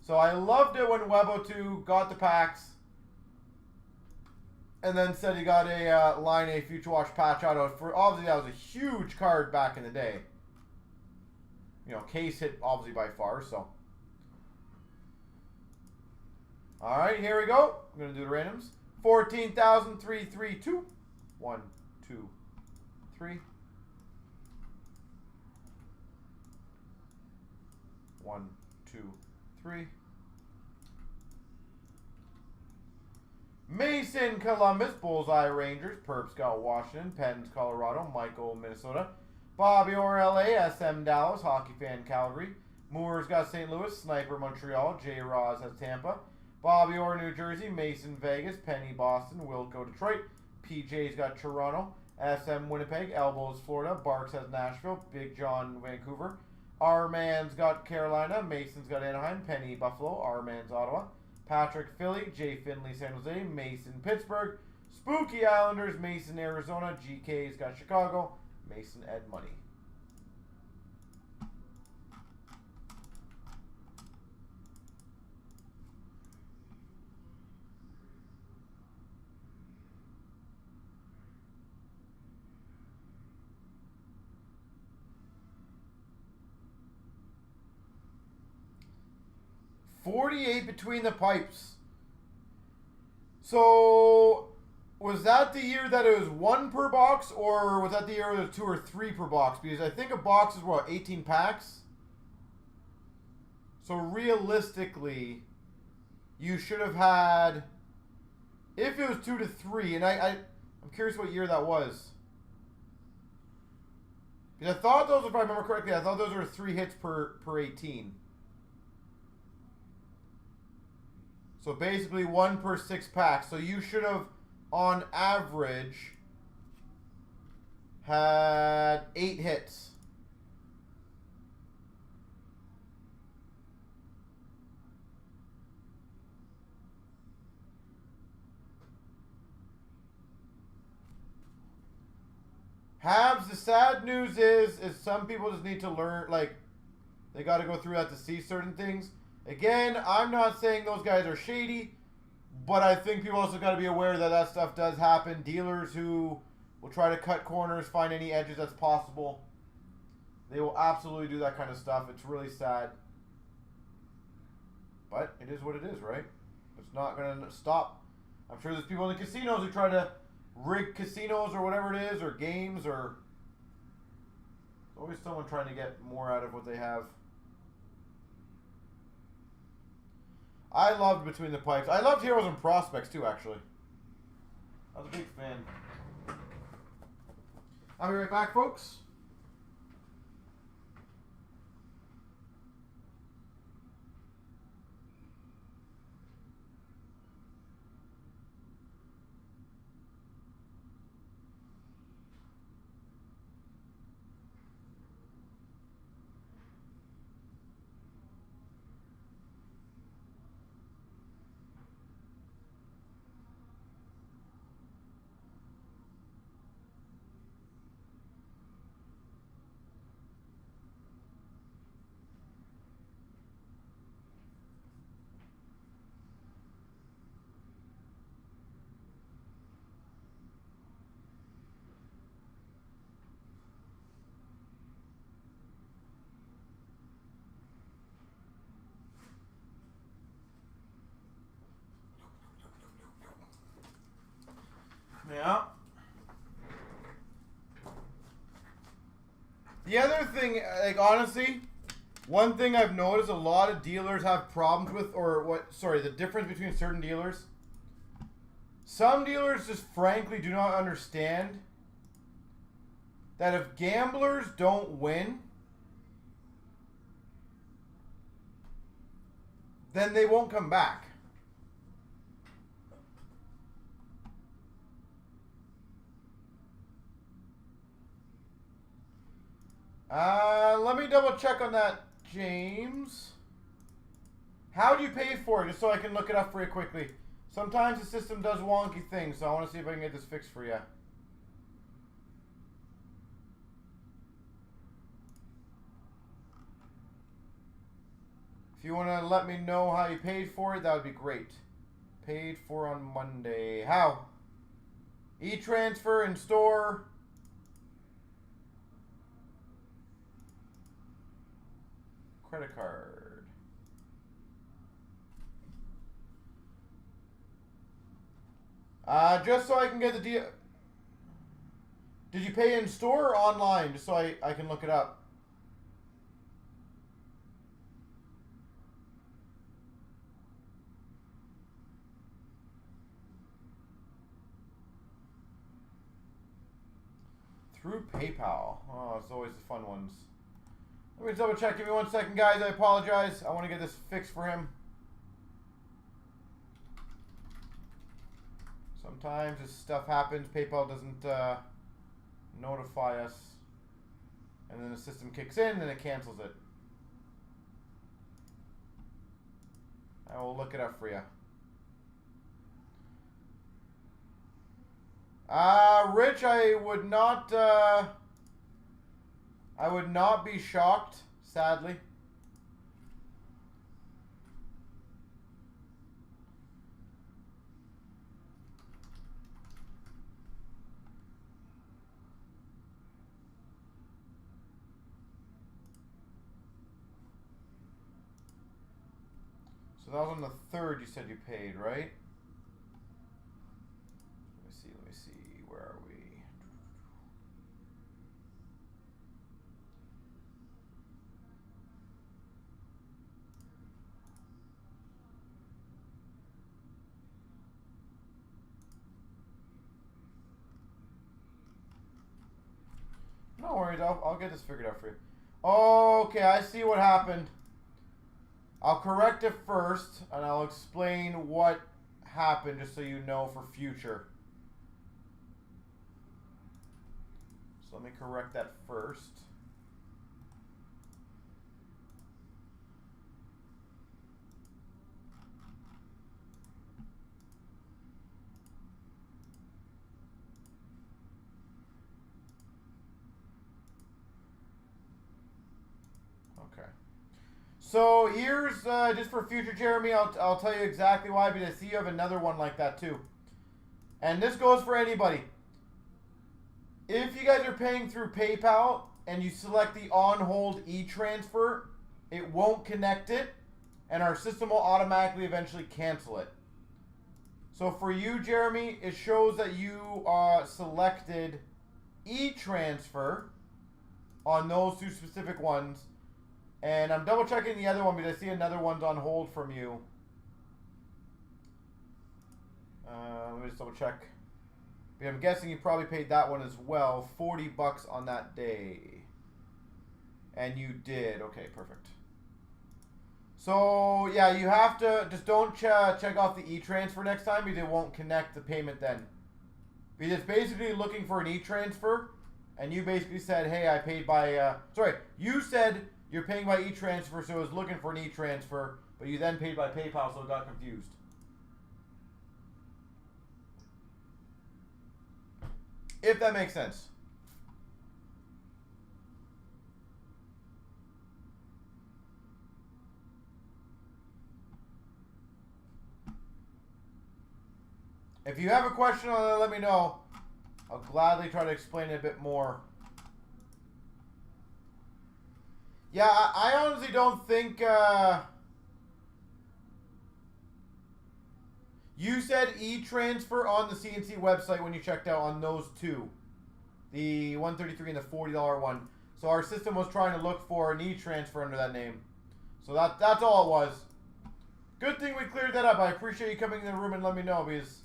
So I loved it when Webo2 got the packs. And then said he got a Line A Future Watch patch auto. For obviously, that was a huge card back in the day. You know, case hit obviously by far, so. All right, here we go. I'm going to do the randoms. 14,332. 1, 2, 3. 1, 2, 3. Mason, Columbus, Bullseye, Rangers, Perps got Washington, Pens, Colorado, Michael, Minnesota, Bobby Orr, LA, SM, Dallas, Hockey Fan, Calgary, Moores got St. Louis, Sniper, Montreal, J. Ross has Tampa, Bobby Orr, New Jersey, Mason, Vegas, Penny, Boston, Wilco, Detroit, PJ's got Toronto, SM, Winnipeg, Elbows, Florida, Barks has Nashville, Big John, Vancouver, R-Man's got Carolina, Mason's got Anaheim, Penny, Buffalo, R-Man's Ottawa, Patrick, Philly, Jay Finley, San Jose, Mason, Pittsburgh, Spooky Islanders, Mason, Arizona, GK's got Chicago, Mason, Ed Money. $48 between the pipes. So, was that the year that it was 1 per box, or was that the year it was 2 or 3 per box? Because I think a box is, what, 18 packs? So, realistically, you should have had, if it was 2 to 3, and I'm curious what year that was. Because I thought those, if I remember correctly, I thought those were 3 hits per 18. So basically 1 per 6 packs. So you should have, on average, had 8 hits. Habs, the sad news is some people just need to learn, like, they got to go through that to see certain things. Again, I'm not saying those guys are shady, but I think people also got to be aware that that stuff does happen. Dealers who will try to cut corners, find any edges that's possible. They will absolutely do that kind of stuff. It's really sad. But it is what it is, right? It's not going to stop. I'm sure there's people in the casinos who try to rig casinos or whatever it is, or games, or... There's always someone trying to get more out of what they have. I loved Between the Pipes. I loved Heroes and Prospects too, actually. I was a big fan. I'll be right back, folks. The other thing, like honestly, one thing I've noticed a lot of dealers have problems with, or what, sorry, the difference between certain dealers. Some dealers just frankly do not understand that if gamblers don't win, then they won't come back. Let me double check on that, James. How do you pay for it? Just so I can look it up for you quickly. Sometimes the system does wonky things, so I want to see if I can get this fixed for you. If you want to let me know how you paid for it, that would be great. Paid for on Monday. How? E-transfer in store. Credit card. Just so I can get the deal. Did you pay in store or online? Just so I can look it up. Through PayPal. Oh, it's always the fun ones. Let me double check. Give me 1 second, guys. I apologize. I want to get this fixed for him. Sometimes this stuff happens. PayPal doesn't notify us. And then the system kicks in and it cancels it. I will look it up for you. Rich, I would not be shocked, sadly. So that was on the 3rd you said you paid, right? Let me see, where are we? No worries, I'll get this figured out for you. Okay, I see what happened. I'll correct it first, and I'll explain what happened just so you know for future. So let me correct that first. Okay. So here's, just for future, Jeremy, I'll tell you exactly why, because I see you have another one like that too. And this goes for anybody. If you guys are paying through PayPal and you select the on-hold e-transfer, it won't connect it, and our system will automatically eventually cancel it. So for you, Jeremy, it shows that you selected e-transfer on those 2 specific ones. And I'm double checking the other one because I see another one's on hold from you. Let me just double check. But I'm guessing you probably paid that one as well. $40 on that day. And you did. Okay, perfect. So, yeah, you have to, just don't check off the e-transfer next time because it won't connect the payment then. Because it's basically looking for an e-transfer. And you basically said, hey, I paid by, sorry, you said you're paying by e-transfer, so it was looking for an e-transfer, but you then paid by PayPal, so it got confused. If that makes sense. If you have a question on it, let me know. I'll gladly try to explain it a bit more. Yeah, I honestly don't think... You said e-transfer on the CNC website when you checked out on those 2. The $133 and the $40 one. So our system was trying to look for an e-transfer under that name. So that's all it was. Good thing we cleared that up. I appreciate you coming in the room and letting me know, because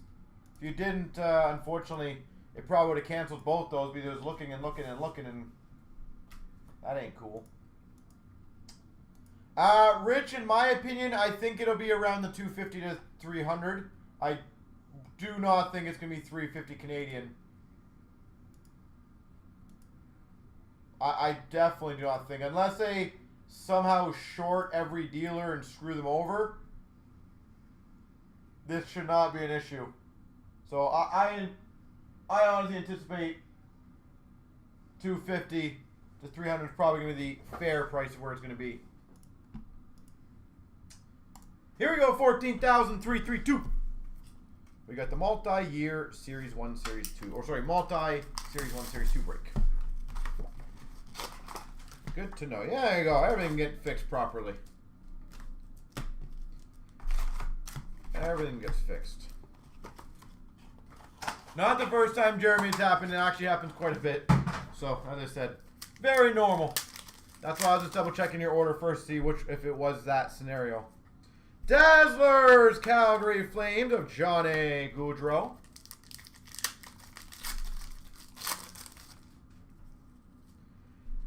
if you didn't, unfortunately, it probably would have canceled both those because it was looking and looking and looking, and that ain't cool. Rich, in my opinion, I think it'll be around the 250 to 300. I do not think it's going to be 350 Canadian. I definitely do not think, unless they somehow short every dealer and screw them over, this should not be an issue. So I honestly anticipate 250 to 300 is probably going to be the fair price of where it's going to be. Here we go, 14,332. We got the multi-year Series 1, Series 2, or sorry, multi-Series 1, Series 2 break. Good to know. Yeah, there you go. Everything gets fixed properly. Everything gets fixed. Not the first time Jeremy it's happened. It actually happens quite a bit. So, as I said, very normal. That's why I was just double checking your order first to see if it was that scenario. Dazzlers, Calgary Flames of Johnny Gaudreau.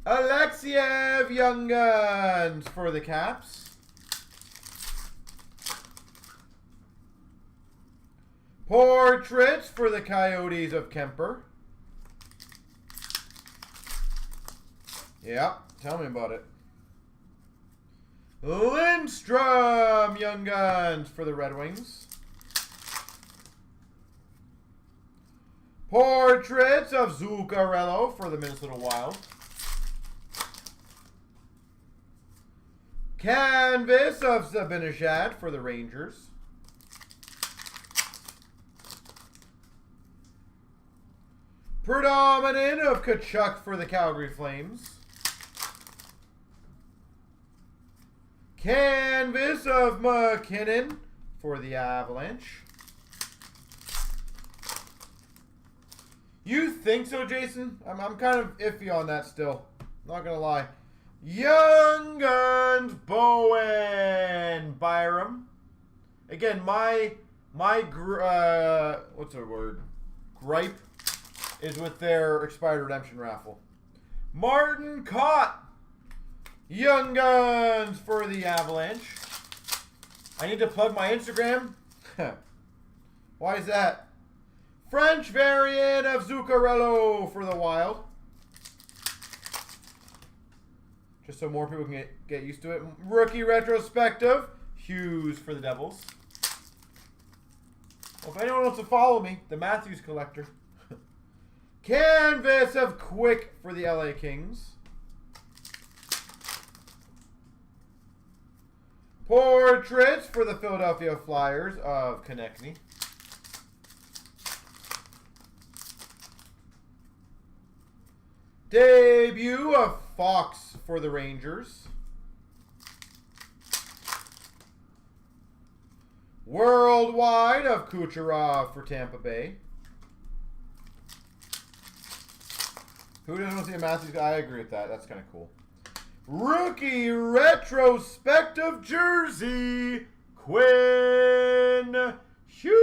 Alexiev Young Guns for the Caps. Portraits for the Coyotes of Kemper. Yeah, tell me about it. Lindstrom Young Guns for the Red Wings. Portraits of Zuccarello for the Minnesota Wild. Canvas of Zibanejad for the Rangers. Predominant of Tkachuk for the Calgary Flames. Canvas of McKinnon for the Avalanche. You think so, Jason? I'm kind of iffy on that still. Not going to lie. Young Guns, Bowen, Byram. Again, my what's the word? Gripe is with their expired redemption raffle. Martin Cott, Young Guns for the Avalanche. I need to plug my Instagram. Why is that? French variant of Zuccarello for the Wild. Just so more people can get used to it. Rookie retrospective, Hughes for the Devils. Well, if anyone wants to follow me, the Matthews collector. Canvas of Quick for the LA Kings. Portraits for the Philadelphia Flyers of Konechny. Debut of Fox for the Rangers. Worldwide of Kucherov for Tampa Bay. Who doesn't want to see a Matthews guy? I agree with that. That's kind of cool. Rookie retrospective jersey, Quinn Hughes,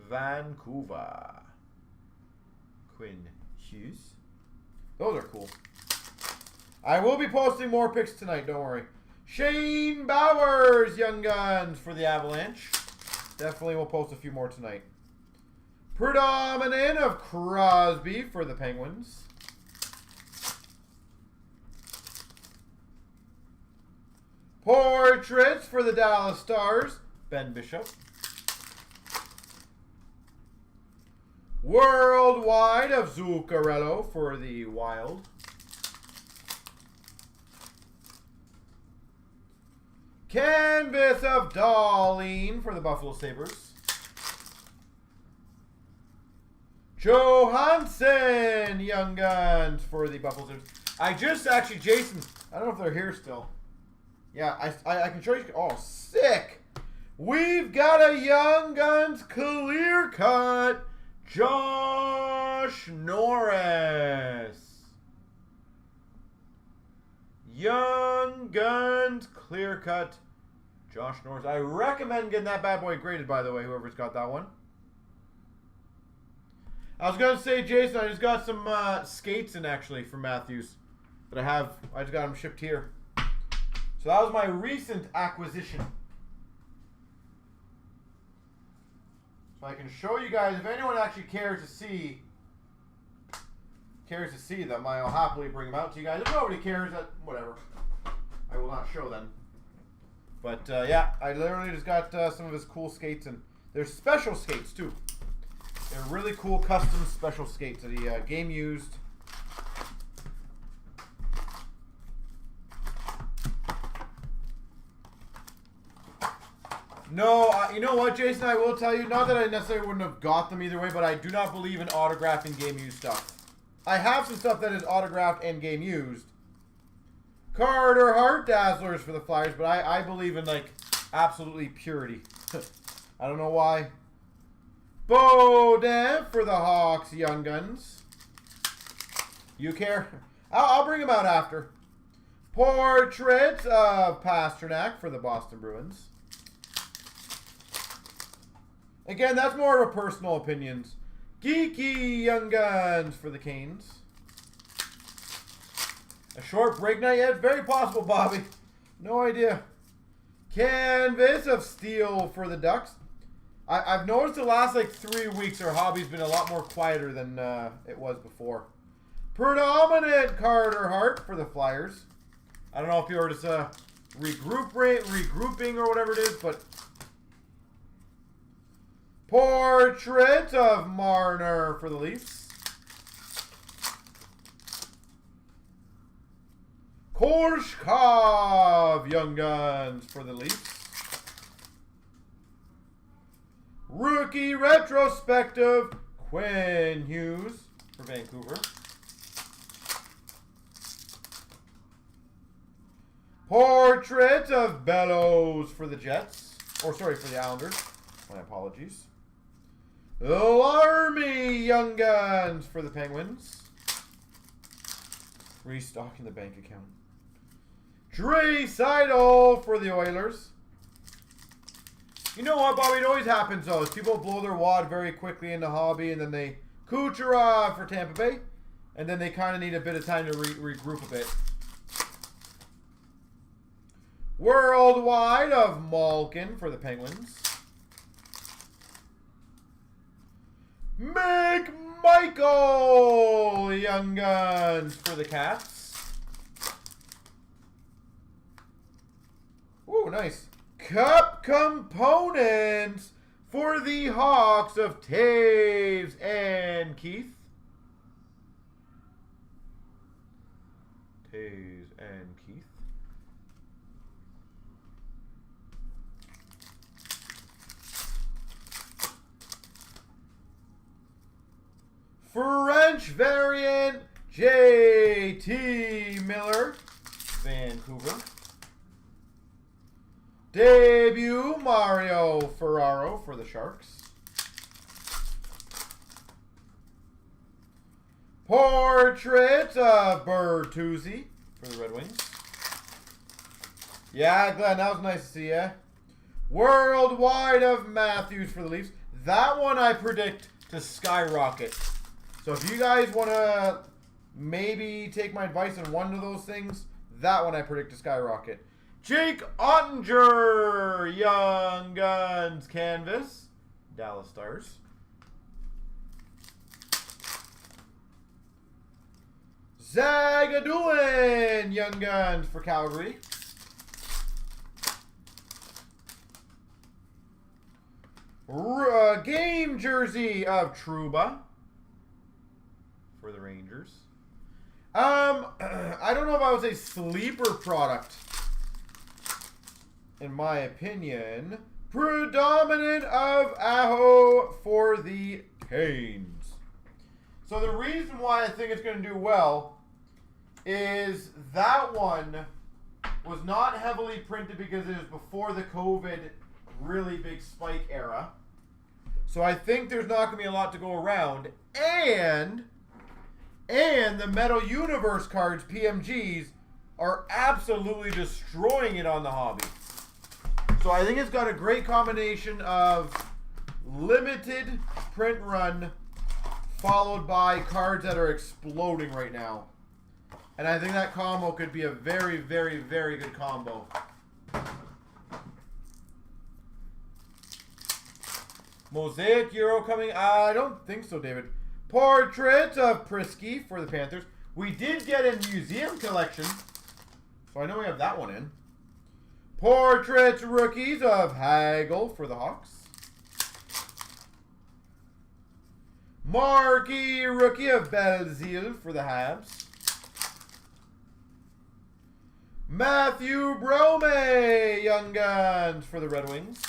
Vancouver. Quinn Hughes. Those are cool. I will be posting more pics tonight, don't worry. Shane Bowers, Young Guns for the Avalanche. Definitely will post a few more tonight. Predominant of Crosby for the Penguins. Portraits for the Dallas Stars, Ben Bishop. Worldwide of Zuccarello for the Wild. Canvas of Darlene for the Buffalo Sabres. Johansson, Young Guns for the Buffalo Sabres. I just actually, Jason, I don't know if they're here still. Yeah, I can show you. Oh, sick. We've got a Young Guns clear cut. John Josh Norris. Young Guns clear cut. Josh Norris. I recommend getting that bad boy graded, by the way, whoever's got that one. I was going to say, Jason, I just got some skates in, actually, from Matthews. That I just got them shipped here. So that was my recent acquisition. So I can show you guys, if anyone actually cares to see them, I'll happily bring them out to you guys. If nobody cares, whatever. I will not show them. But yeah, I literally just got some of his cool skates, and they're special skates too. They're really cool custom special skates that he game used. No, you know what, Jason? I will tell you, not that I necessarily wouldn't have got them either way, but I do not believe in autographing game used stuff. I have some stuff that is autographed and game used. Carter Hart Dazzlers for the Flyers, but I believe in, like, absolutely purity. I don't know why. Bowden for the Hawks Young Guns. You care? I'll bring them out after. Portrait of Pasternak for the Boston Bruins. Again, that's more of a personal opinions. Geeky Young Guns for the Canes. A short break night yet? Very possible, Bobby. No idea. Canvas of Steel for the Ducks. I've noticed the last like 3 weeks our hobby's been a lot more quieter than it was before. Predominant Carter Hart for the Flyers. I don't know if you were just regrouping or whatever it is, but Portrait of Marner for the Leafs. Korshkov Young Guns for the Leafs. Rookie Retrospective Quinn Hughes for Vancouver. Portrait of Bellows for the Jets. Or sorry, for the Islanders. My apologies. Larmy Young Guns for the Penguins. Restocking the bank account. Dre Seidel for the Oilers. You know what, Bobby? It always happens, though. Is people blow their wad very quickly in the hobby, and then they Kucherov for Tampa Bay, and then they kind of need a bit of time to regroup a bit. Worldwide of Malkin for the Penguins. McMichael Young Guns for the Cats. Ooh, nice. Cup components for the Hawks of Taves and Keith. Taves and Keith. French variant J.T. Miller, Vancouver. Debut Mario Ferraro for the Sharks. Portrait of Bertuzzi for the Red Wings. Yeah, Glenn, that was nice to see you. Worldwide of Matthews for the Leafs. That one I predict to skyrocket. So if you guys want to maybe take my advice on one of those things, that one I predict to skyrocket. Jake Ottinger, Young Guns Canvas, Dallas Stars. Zagadulin, Young Guns for Calgary. Game jersey of Trouba for the Rangers. I don't know if I would say sleeper product. In my opinion, predominant of Aho for the Canes. So the reason why I think it's going to do well is that one was not heavily printed because it was before the COVID really big spike era. So I think there's not going to be a lot to go around. And the Metal Universe cards, PMGs, are absolutely destroying it on the hobby. So I think it's got a great combination of limited print run followed by cards that are exploding right now. And I think that combo could be a very, very, very good combo. Mosaic Euro coming. I don't think so, David. Portrait of Prisky for the Panthers. We did get a museum collection, so I know we have that one in. Portrait rookies of Hagel for the Hawks. Marquee rookie of Belzile for the Habs. Matthew Brome, Young Guns for the Red Wings.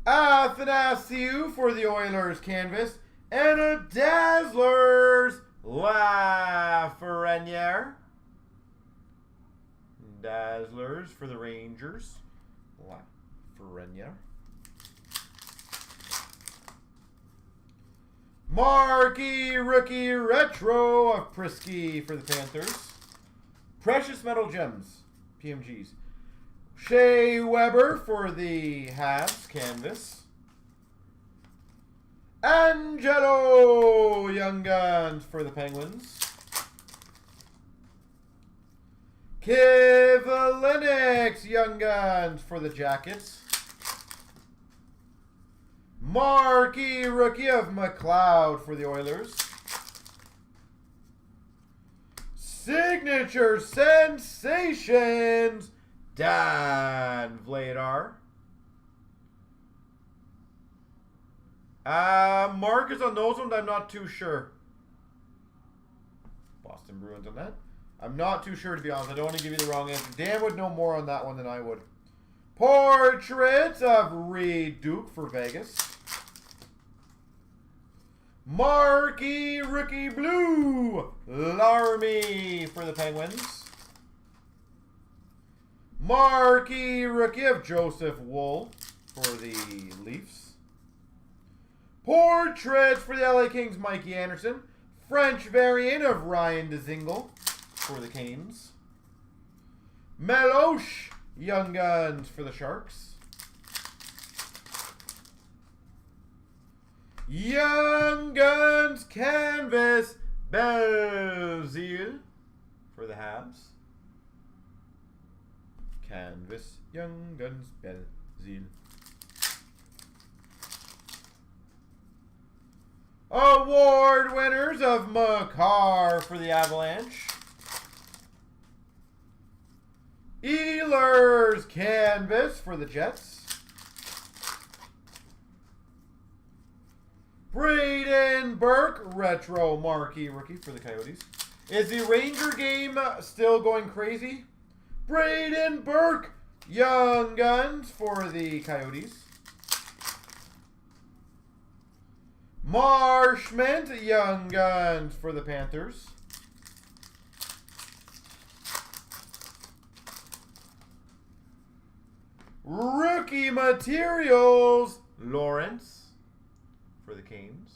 Athanasiou for the Oilers canvas. And a Dazzlers Lafreniere. Dazzlers for the Rangers. Lafreniere. Marquee rookie retro of Prisky for the Panthers. Precious Metal Gems, PMGs. Shea Weber for the Habs canvas. Angelo Young Guns for the Penguins. Kivlenix Young Guns for the Jackets. Marquee rookie of McLeod for the Oilers. Signature Sensations, Dan Vladar. Marcus on those ones, I'm not too sure. Boston Bruins on that. I'm not too sure, to be honest. I don't want to give you the wrong answer. Dan would know more on that one than I would. Portrait of Reed Duke for Vegas. Marquee rookie blue Larmy for the Penguins. Marquee rookie of Joseph Wool for the Leafs. Portrait for the LA Kings, Mikey Anderson. French variant of Ryan Dzingel for the Canes. Meloche Young Guns for the Sharks. Young Guns canvas Belzile for the Habs. Canvas Young Guns Belzile. Award winners of Makar for the Avalanche. Ehlers canvas for the Jets. Braden Burke retro marquee rookie for the Coyotes. Is the Ranger game still going crazy? Braden Burke Young Guns for the Coyotes. Marshment Young Guns for the Panthers. Rookie materials Lawrence for the Canes.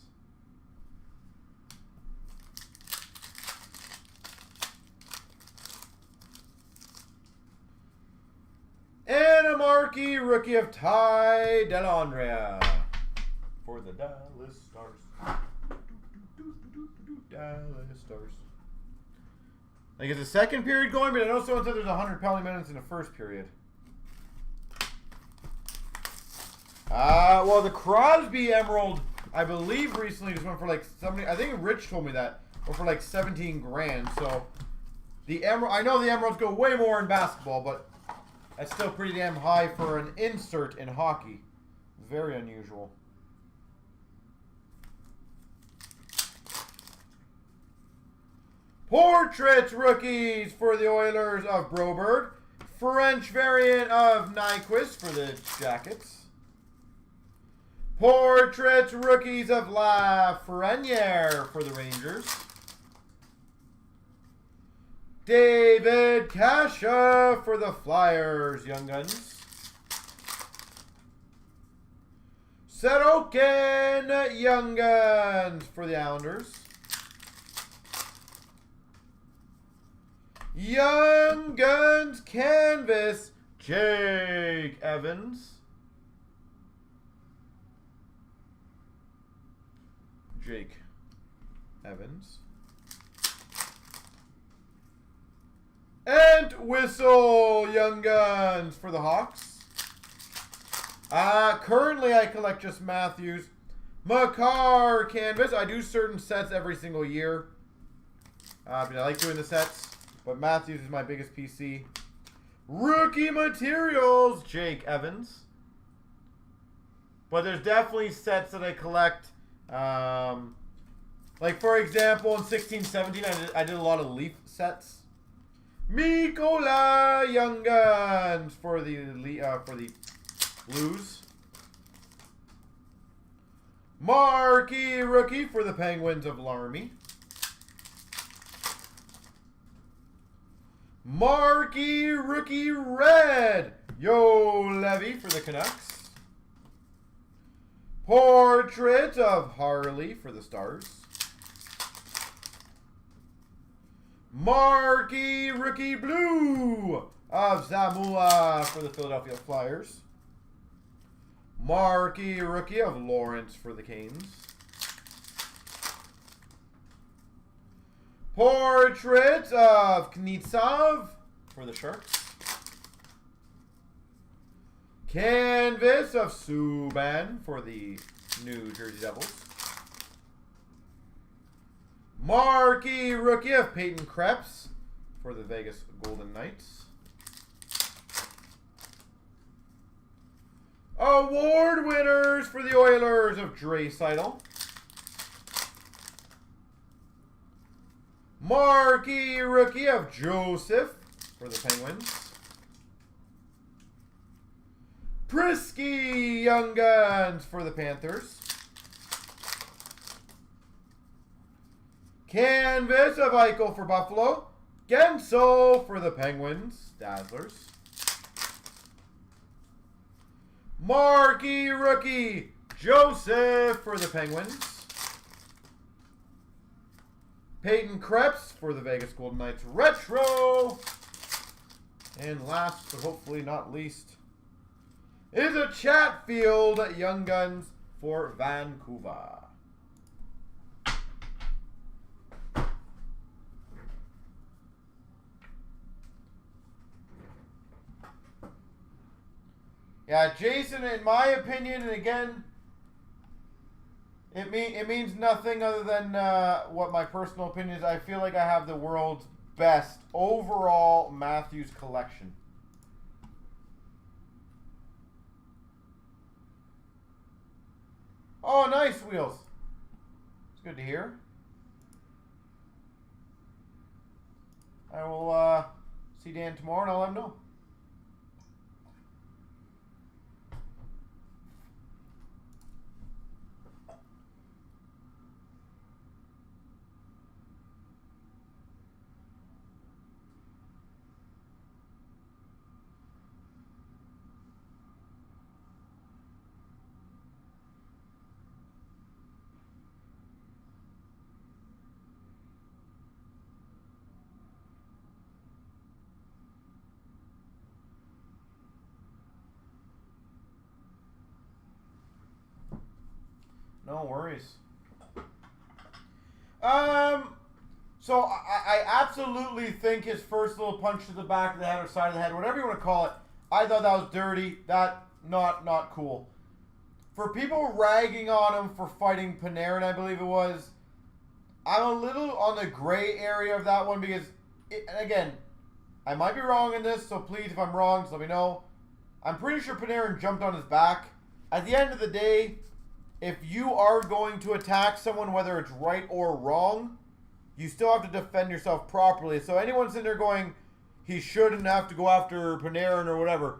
And a marquee rookie of Ty Dellandrea for the Dallas Stars. Dallas Stars. I think it's the second period going, but I know someone said there's 100 penalty minutes in the first period. Well, the Crosby Emerald, I believe recently just went for like 70. I think Rich told me that, or for like 17 grand. So the Emerald, I know the Emeralds go way more in basketball, but that's still pretty damn high for an insert in hockey. Very unusual. Portrait rookies for the Oilers of Broberg. French variant of Nyquist for the Jackets. Portrait rookies of Lafreniere for the Rangers. David Kasha for the Flyers, Young Guns. Sorokin Young Guns for the Islanders. Young Guns canvas, Jake Evans. Jake Evans. And Whistle Young Guns for the Hawks. Currently, I collect just Matthews. Makar canvas. I do certain sets every single year. I like doing the sets, but Matthews is my biggest PC. Rookie materials, Jake Evans. But there's definitely sets that I collect. Like, for example, in 16-17, I did a lot of Leaf sets. Mikola Young Guns for the Blues. Marquee rookie for the Penguins of Larmy. Marquee rookie red, Yo Levy for the Canucks. Portrait of Harley for the Stars. Marquee rookie blue of Zamula for the Philadelphia Flyers. Marquee rookie of Lawrence for the Canes. Portrait of Knitsov for the Sharks. Canvas of Subban for the New Jersey Devils. Marquee rookie of Peyton Krebs for the Vegas Golden Knights. Award winners for the Oilers of Draisaitl. Marquee rookie of Joseph for the Penguins. Prisky Young Guns for the Panthers. Canvas of Eichel for Buffalo. Genso for the Penguins. Dazzlers. Marquee rookie Joseph for the Penguins. Peyton Krebs for the Vegas Golden Knights Retro. And last, but hopefully not least, is a Chatfield Young Guns for Vancouver. Yeah, Jason, in my opinion, and again, it means nothing other than what my personal opinion is. I feel like I have the world's best overall Matthews collection. Oh, nice, Wheels. It's good to hear. I will see Dan tomorrow and I'll let him know. No worries. So I absolutely think his first little punch to the back of the head or side of the head, whatever you want to call it, I thought that was dirty. That not cool. For people ragging on him for fighting Panarin, I believe it was, I'm a little on the gray area of that one because, and again, I might be wrong in this, so please, if I'm wrong, just let me know. I'm pretty sure Panarin jumped on his back. At the end of the day, if you are going to attack someone, whether it's right or wrong, you still have to defend yourself properly. So anyone sitting there going, he shouldn't have to go after Panarin or whatever.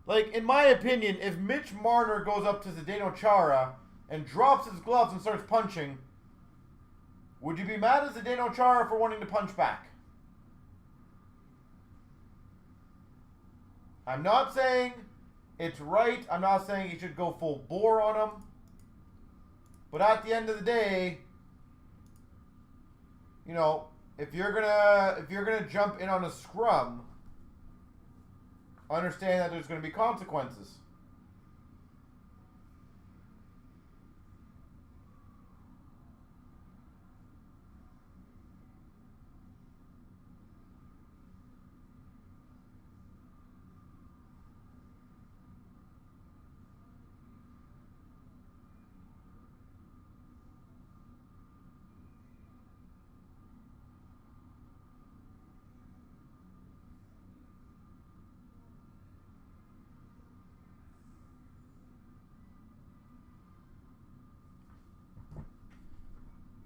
Like, in my opinion, if Mitch Marner goes up to Zdeno Chara and drops his gloves and starts punching, would you be mad at Zdeno Chara for wanting to punch back? I'm not saying It's right. I'm not saying you should go full bore on him. But at the end of the day, you know, if you're gonna jump in on a scrum, understand that there's gonna be consequences.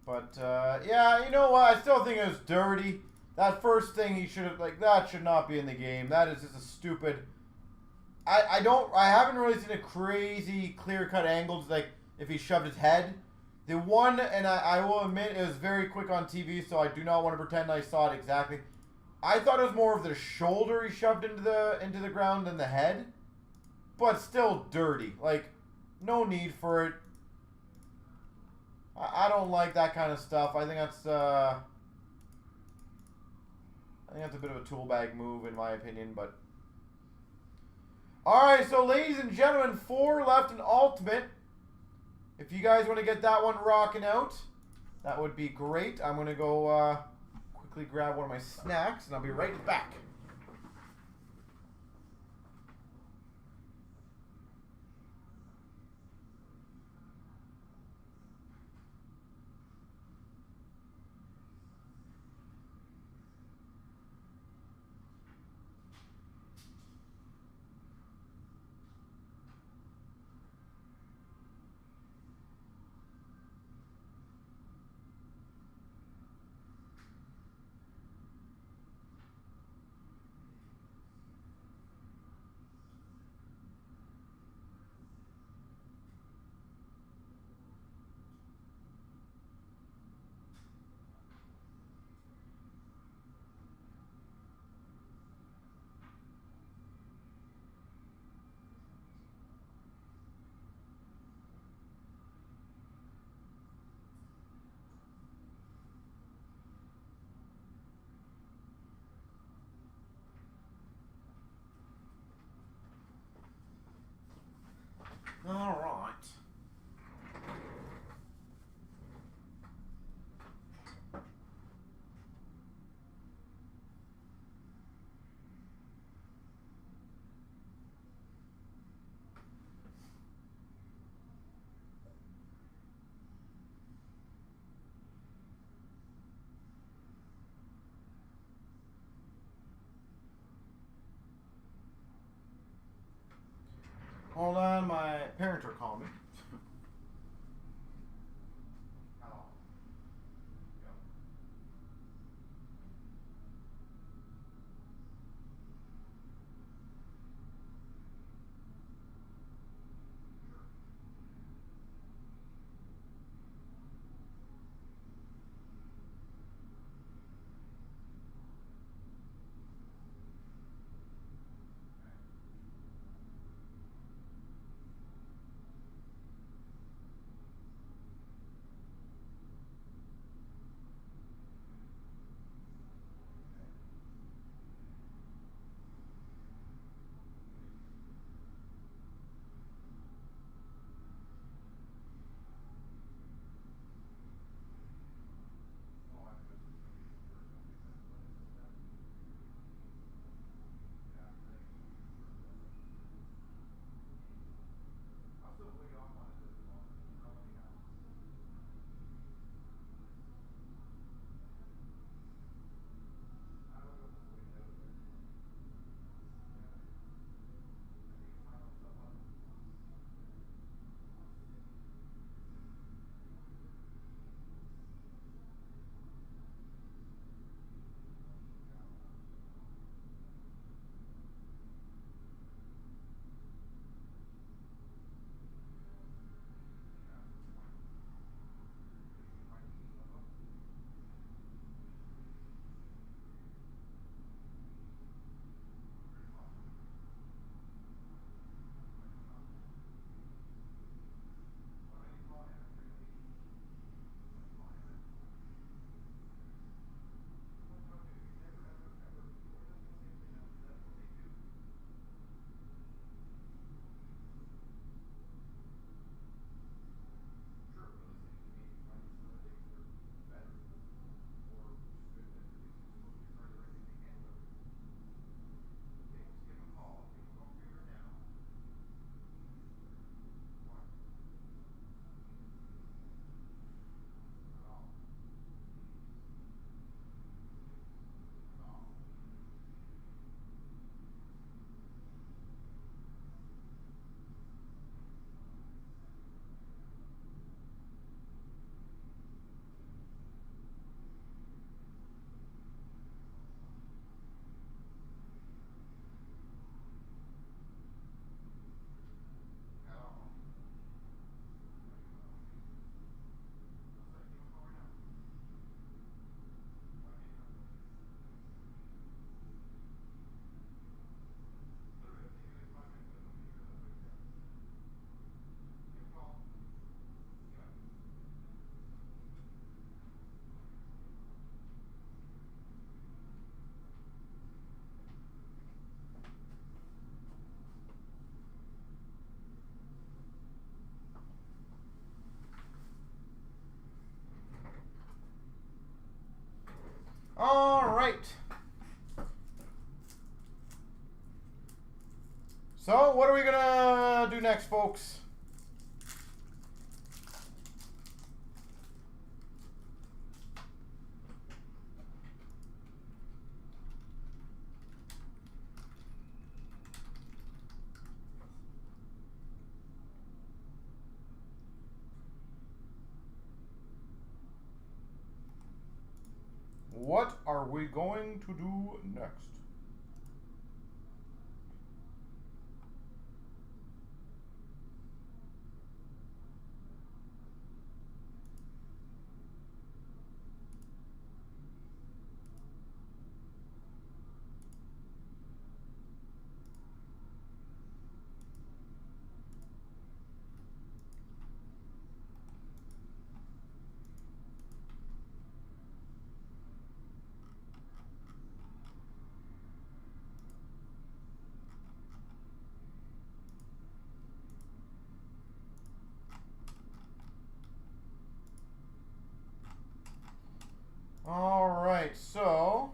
But, yeah, you know what? I still think it was dirty. That first thing he should have, like, that should not be in the game. That is just a stupid... I haven't really seen a crazy clear-cut angle, like, if he shoved his head. The one, and I will admit, it was very quick on TV, so I do not want to pretend I saw it exactly. I thought it was more of the shoulder he shoved into the ground than the head. But still dirty. Like, no need for it. I don't like that kind of stuff. I think that's a bit of a tool bag move in my opinion, but all right, so ladies and gentlemen, 4 left in Ultimate. If you guys want to get that one rocking out, that would be great. I'm going to go quickly grab one of my snacks, and I'll be right back. All right. Hold on, my parents are calling me. So, what are we gonna do next, folks? What are we going to do next? All right, so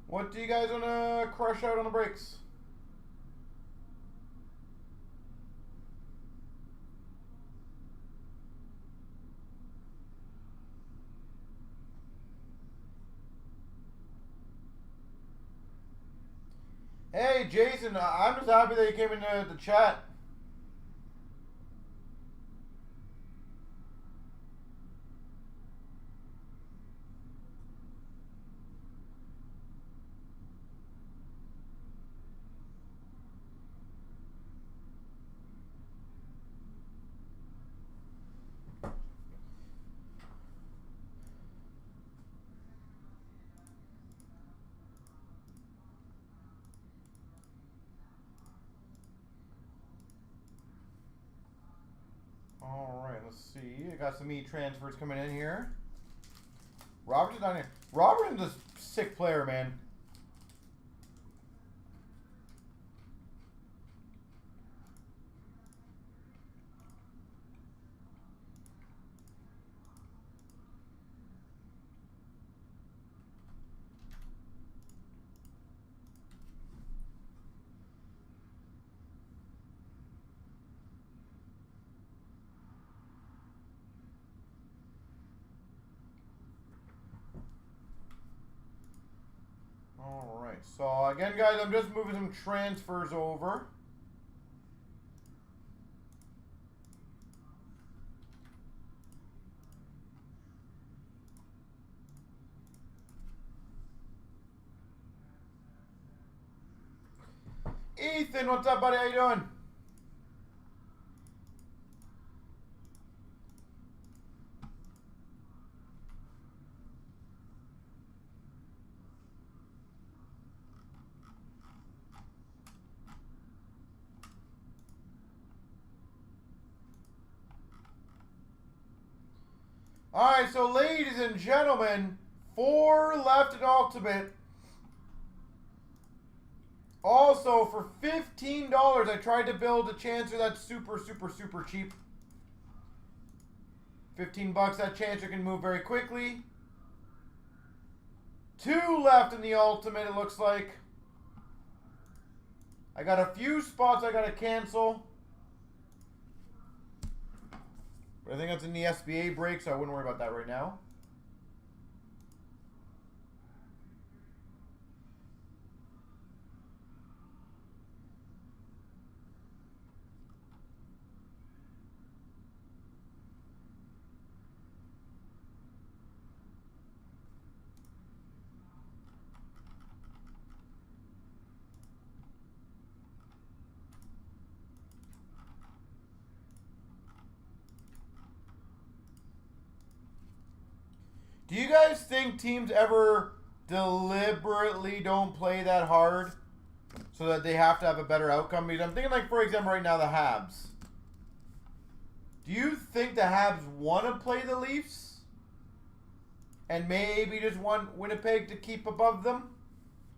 what do you guys want to crush out on the breaks? Hey, Jason, I'm just happy that you came into the chat. All right, let's see. I got some transfers coming in here. Robertson's down here. Robertson's a sick player, man. All right, so again, guys, I'm just moving some transfers over. Ethan, what's up, buddy? How you doing? All right, so ladies and gentlemen, 4 left in Ultimate. Also, for $15, I tried to build a Chancer that's super, super, super cheap. 15 bucks, that Chancer can move very quickly. 2 left in the Ultimate, it looks like. I got a few spots I got to cancel. But I think that's in the SBA break, so I wouldn't worry about that right now. Do you guys think teams ever deliberately don't play that hard so that they have to have a better outcome. Because I'm thinking, like, for example, right now, the Habs. Do you think the Habs want to play the Leafs? And maybe just want Winnipeg to keep above them?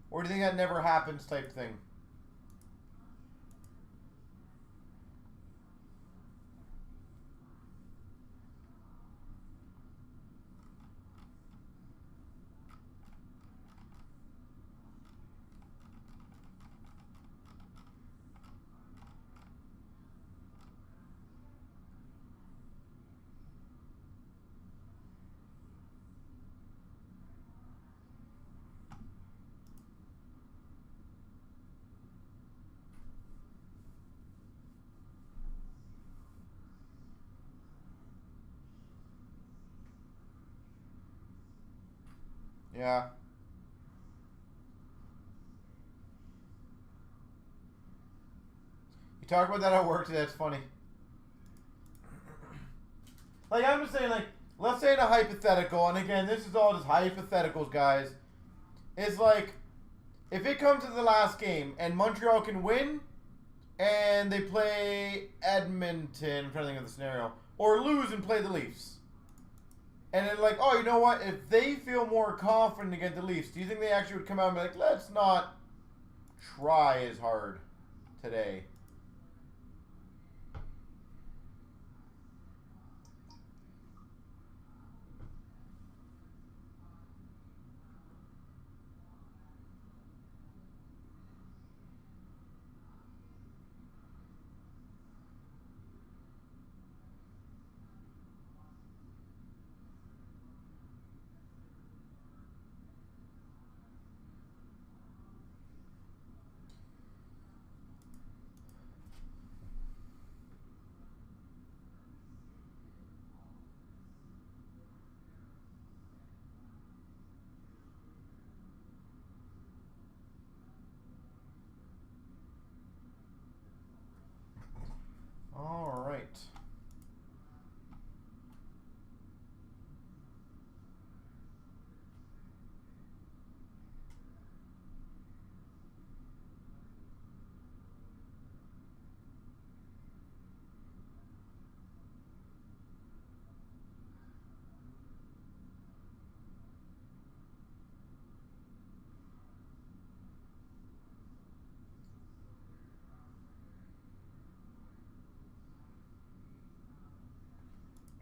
Or do you think that never happens type thing? Yeah. You talk about that at work today, that's funny. Like, I'm just saying, like, let's say in a hypothetical, and again, this is all just hypotheticals, guys. It's like, if it comes to the last game, and Montreal can win, and they play Edmonton, I'm trying to think of the scenario, or lose and play the Leafs. And then like, oh, you know what? If they feel more confident against the Leafs, do you think they actually would come out and be like, let's not try as hard today? All right.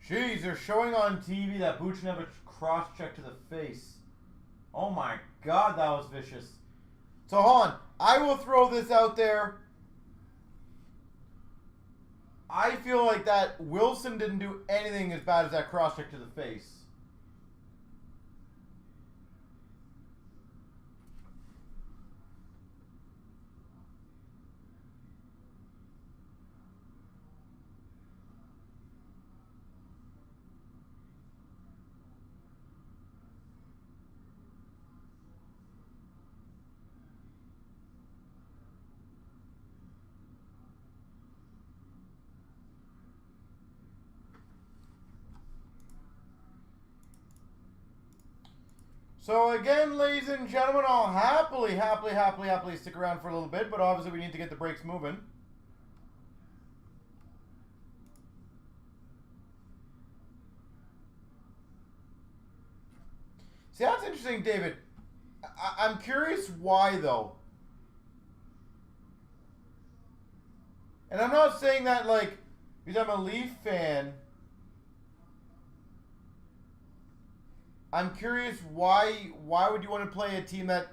Jeez, they're showing on TV that Buchnevich cross-check to the face. Oh my god, that was vicious. So, hold on. I will throw this out there. I feel like that Wilson didn't do anything as bad as that cross-check to the face. So again, ladies and gentlemen, I'll happily stick around for a little bit, but obviously we need to get the breaks moving. See, that's interesting, David. I'm curious why, though. And I'm not saying that, like, because I'm a Leaf fan. I'm curious why would you want to play a team that,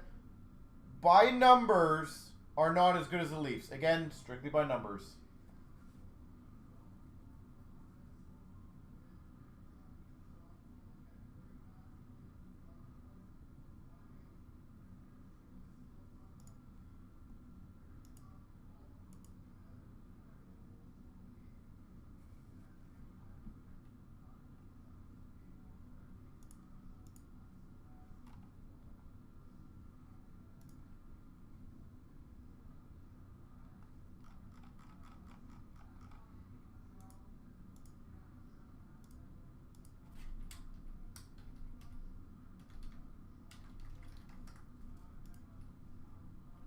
by numbers, are not as good as the Leafs? Again, strictly by numbers.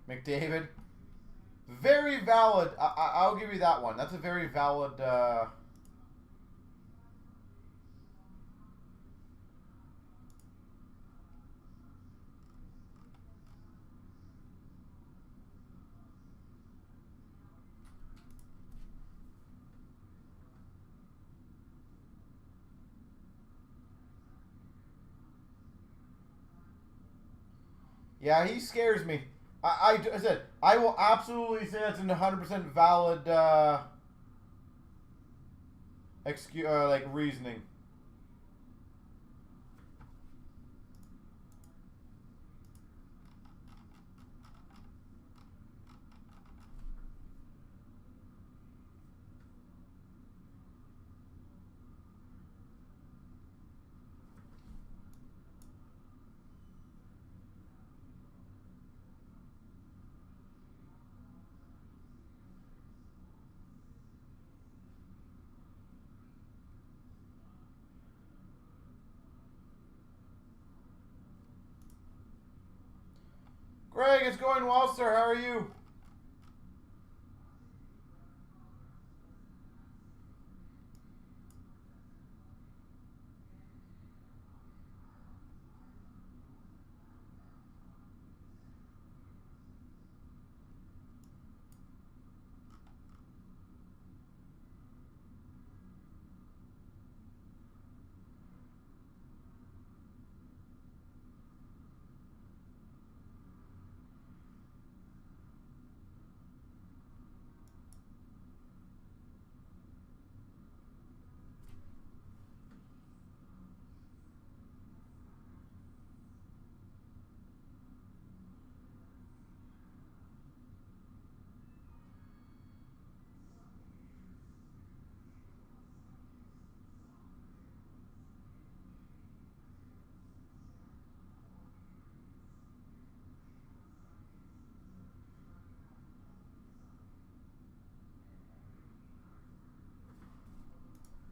McDavid. Very valid. I'll give you that one. That's a very valid. Yeah, he scares me. I said I will absolutely say that's an 100% valid like reasoning. Greg, it's going well, sir. How are you?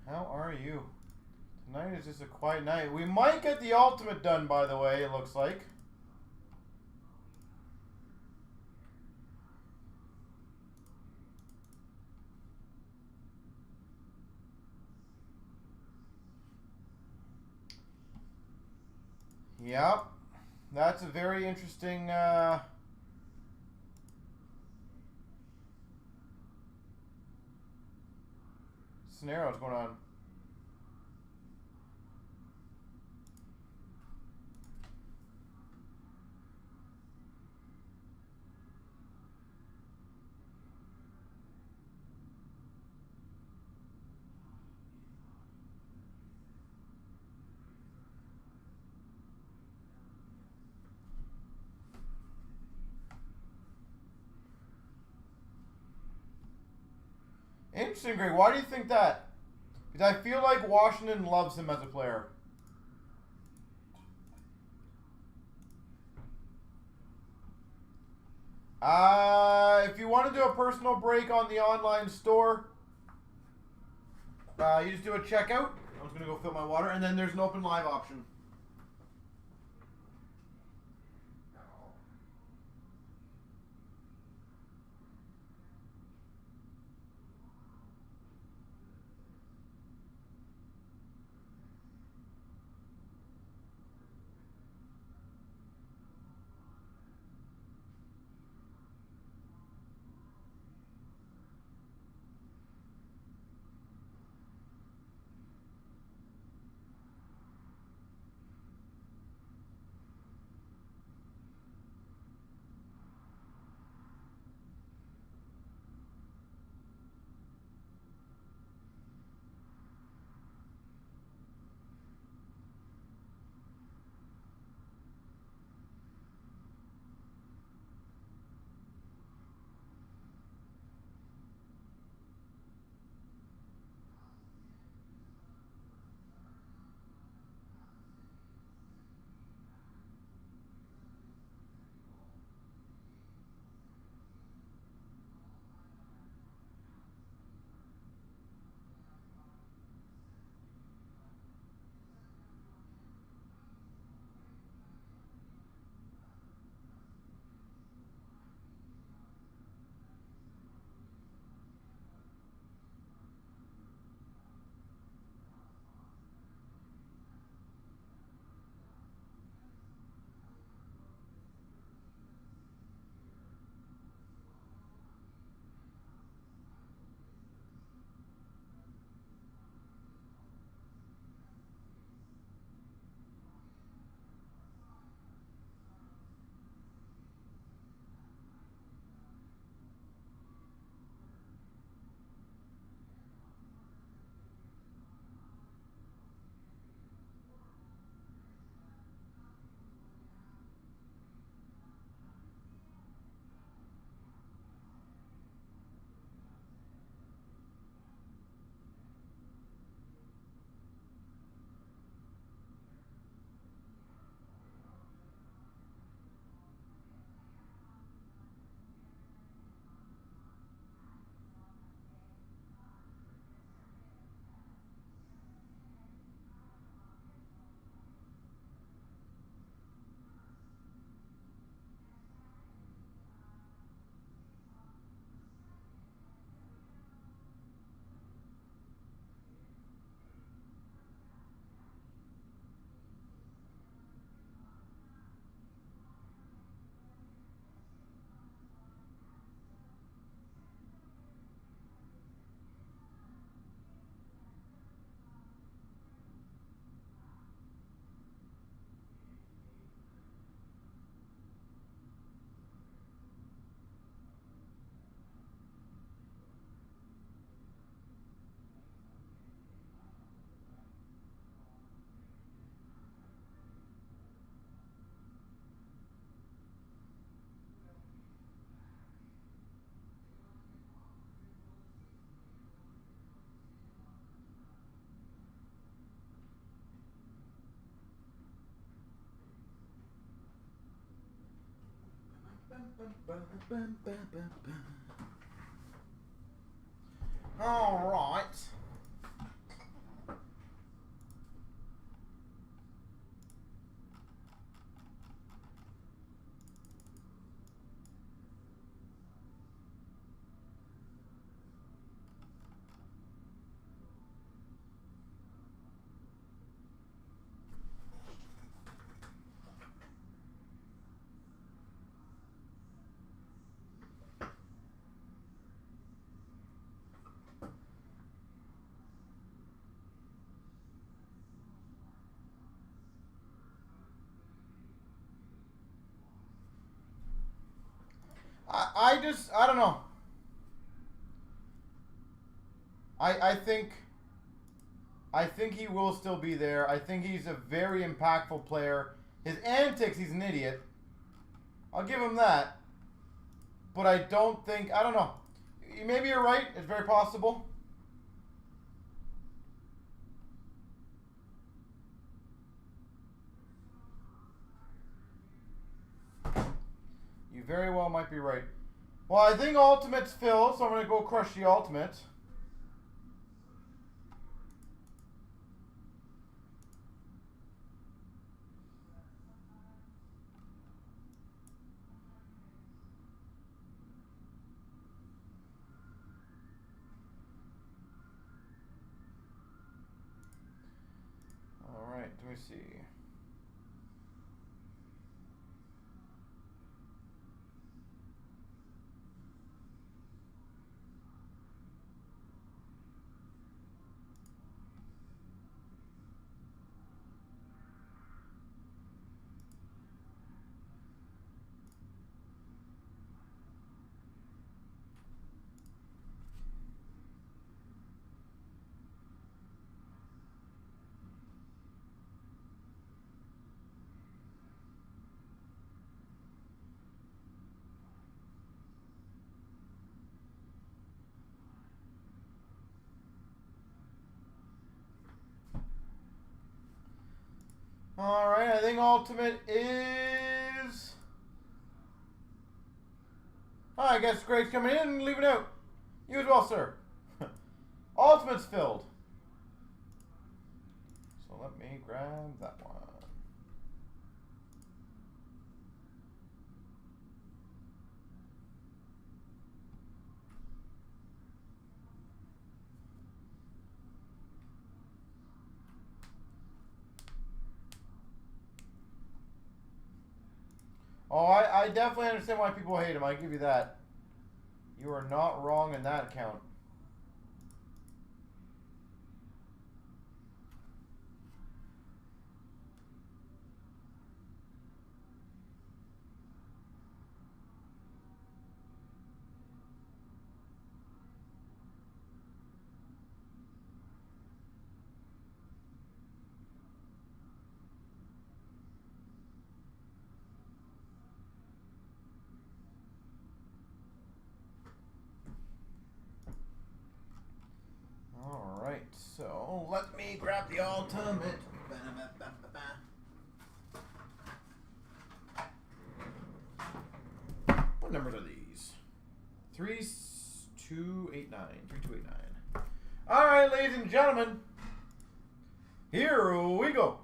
How are you? Tonight is just a quiet night. We might get the ultimate done, by the way, it looks like. Yep. That's a very interesting scenario that's going on. Interesting, Greg. Why do you think that? Because I feel like Washington loves him as a player. If you want to do a personal break on the online store, you just do a checkout. I'm just going to go fill my water, and then there's an open live option. All right. I don't know. I think he will still be there. I think he's a very impactful player. His antics, he's an idiot. I'll give him that. But I don't know. Maybe you're right. It's very possible. You very well might be right. Well, I think Ultimate's filled, so I'm going to go crush the Ultimate. All right, let me see. All right, I think Ultimate is... Oh, I guess Greg's coming in and leaving out. You as well, sir. Ultimate's filled. So let me grab that one. Oh, I definitely understand why people hate him. I give you that. You are not wrong in that account. So let me grab the Ultimate. What numbers are these? 3289. 3289. All right, ladies and gentlemen. Here we go.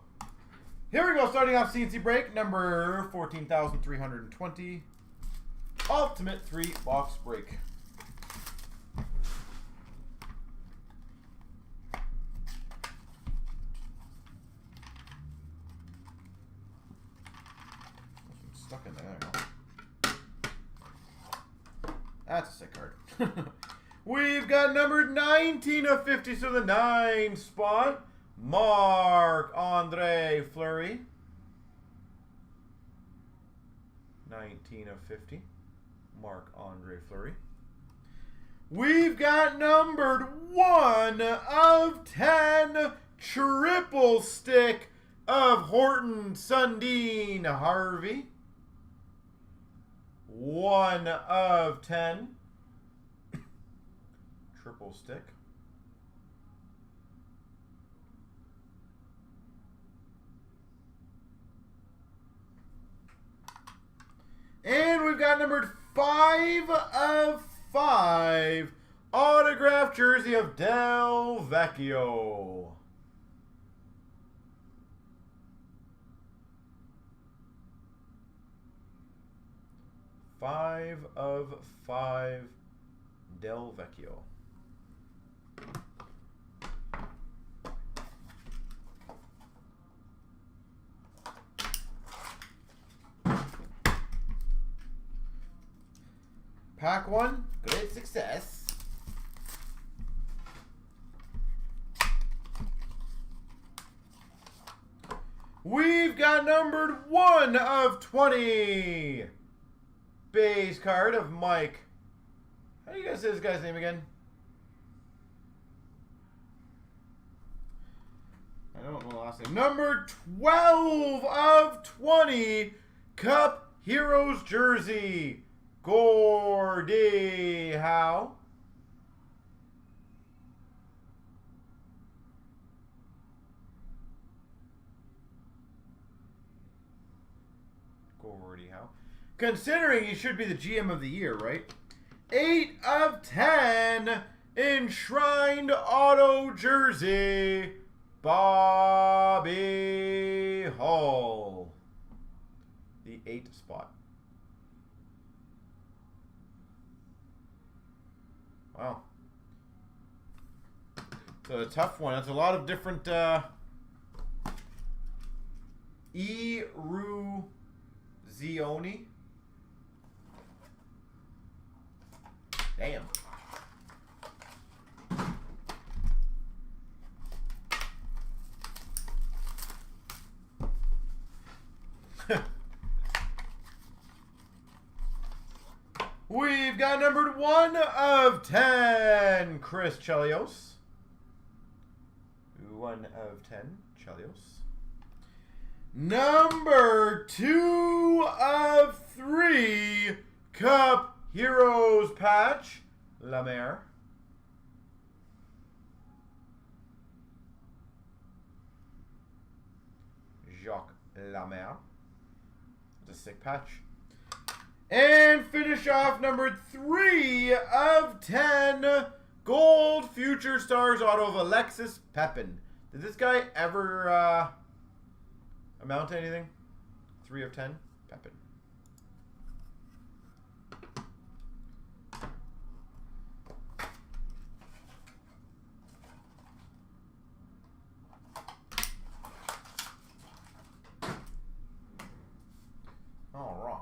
Here we go. Starting off CNC break number 14,320. Ultimate 3-box break. Stuck in there. That's a sick card. We've got numbered 19 of 50, so the 9 spot. Marc-Andre Fleury. 19 of 50. Marc-Andre Fleury. We've got numbered 1 of 10 triple stick of Horton Sundin Harvey. 1 of 10 triple stick. And we've got got numbered 5 of 5. Autographed jersey of Del Vecchio. Five of 5 Del Vecchio. Pack 1, great success. We've got numbered 1 of 20. Base card of Mike. How do you guys say this guy's name again? I don't know the last name. Number 12 of 20. Cup Heroes jersey. Gordie Howe. Gordie Howe. Considering he should be the GM of the year, right? 8 of 10. Enshrined auto jersey. Bobby Hull. The 8 spot. Wow. So a tough one. That's a lot of different Zioni. Damn. We've got numbered 1 of 10, Chris Chelios. 1 of 10, Chelios. Number 2 of 3, Cup Heroes patch, Lemaire. Jacques Lemaire. It's a sick patch. And finish off number 3 of 10, Gold Future Stars auto of Alexis Pepin. Did this guy ever amount to anything? 3 of 10, Pepin. All right.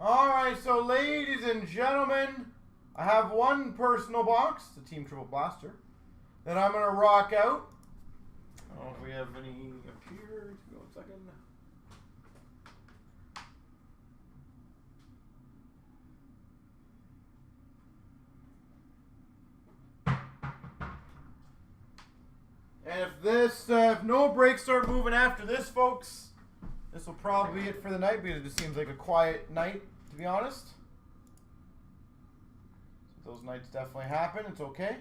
Alright, so ladies and gentlemen, I have one personal box, the Team Triple Blaster, that I'm going to rock out. I don't know if we have any up here. Give me 1 second. And if this, if no breaks start moving after this, folks, this will probably be it for the night, because it just seems like a quiet night, to be honest. So those nights definitely happen. It's okay.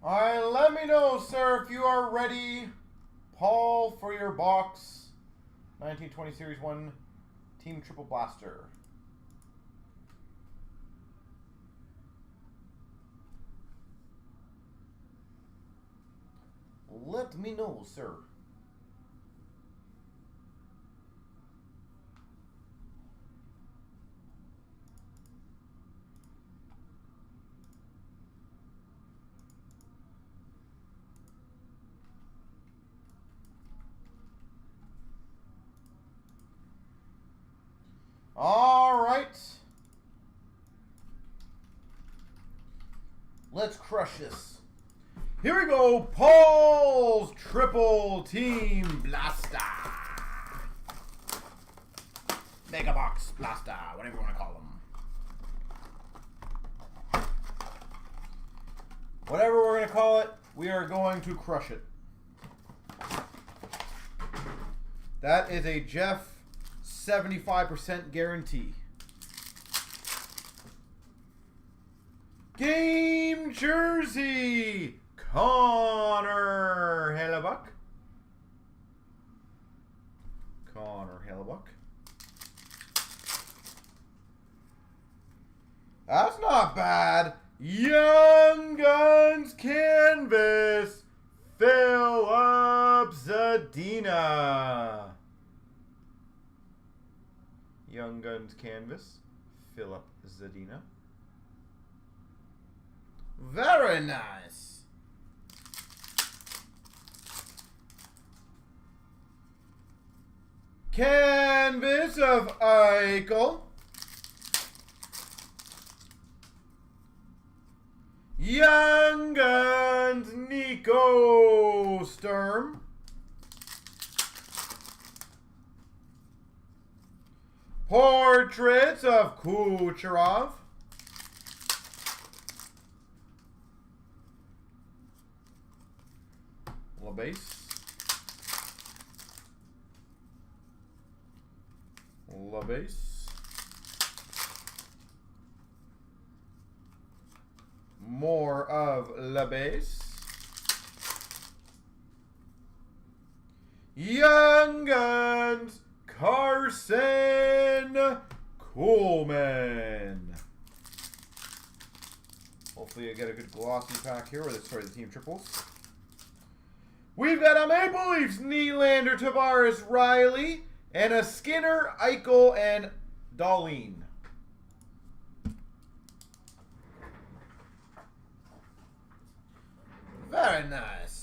All right, let me know, sir, if you are ready, Paul, for your box. 1920 Series 1 Team Triple Blaster. let me know, sir. All right. Let's crush this. Here we go. Paul's Triple Team Blaster. Mega Box Blaster, whatever you want to call them. Whatever we're going to call it, we are going to crush it. That is a Jeff 75% guarantee. Game jersey, Connor Hellebuck. That's not bad. Young Guns canvas, Philip Zadina. Young Guns canvas, Philip Zadina. Very nice. Canvas of Eichel. Young Guns Nico Sturm. Portraits of Kucherov. LaBase. More of LaBase. Young Guns Carson Coolman. Hopefully you get a good glossy pack here with the team triples. We've got a Maple Leafs Nylander, Tavares, Riley, and a Skinner, Eichel, and Dahlin. Very nice.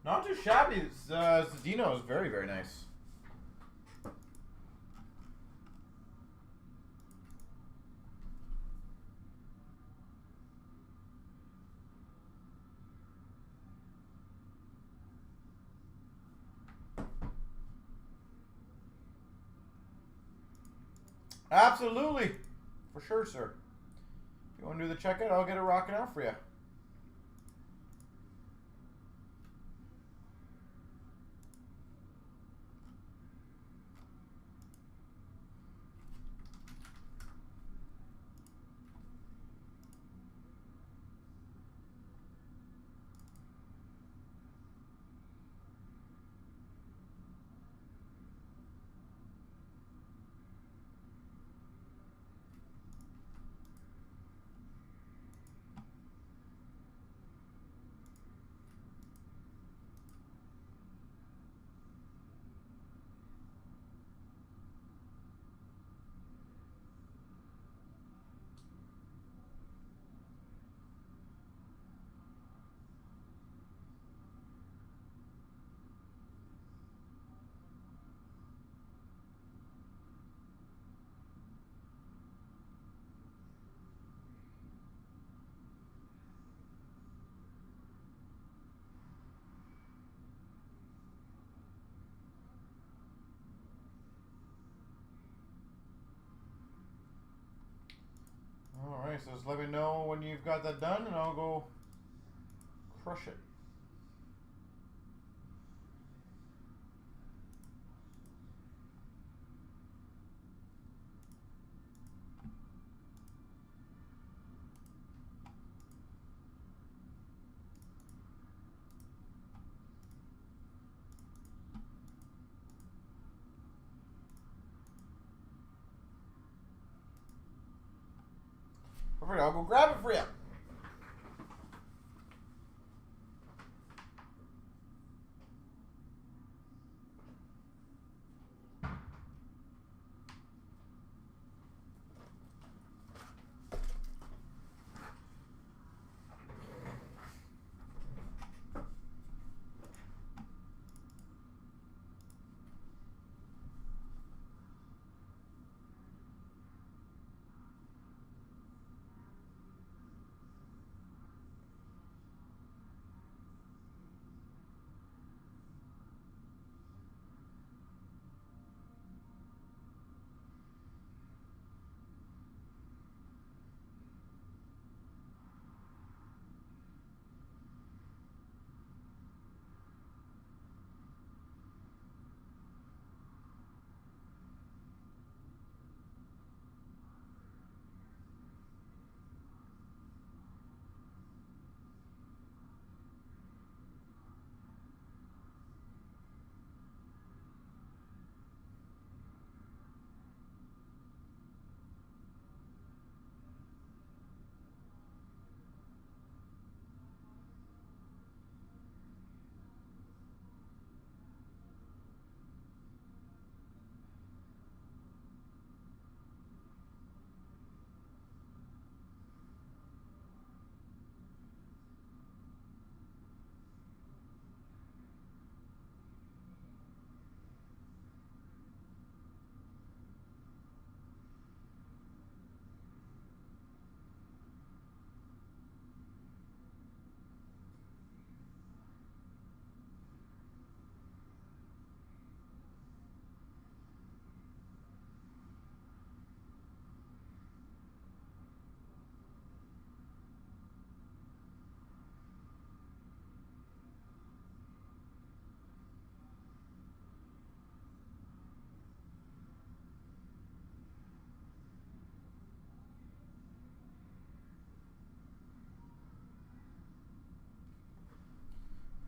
Not too shabby. Zadino is very, very nice. Absolutely. For sure, sir. If you want to do the checkout, I'll get it rocking out for you. Alright, so just let me know when you've got that done and I'll go crush it. I'll go grab it for you.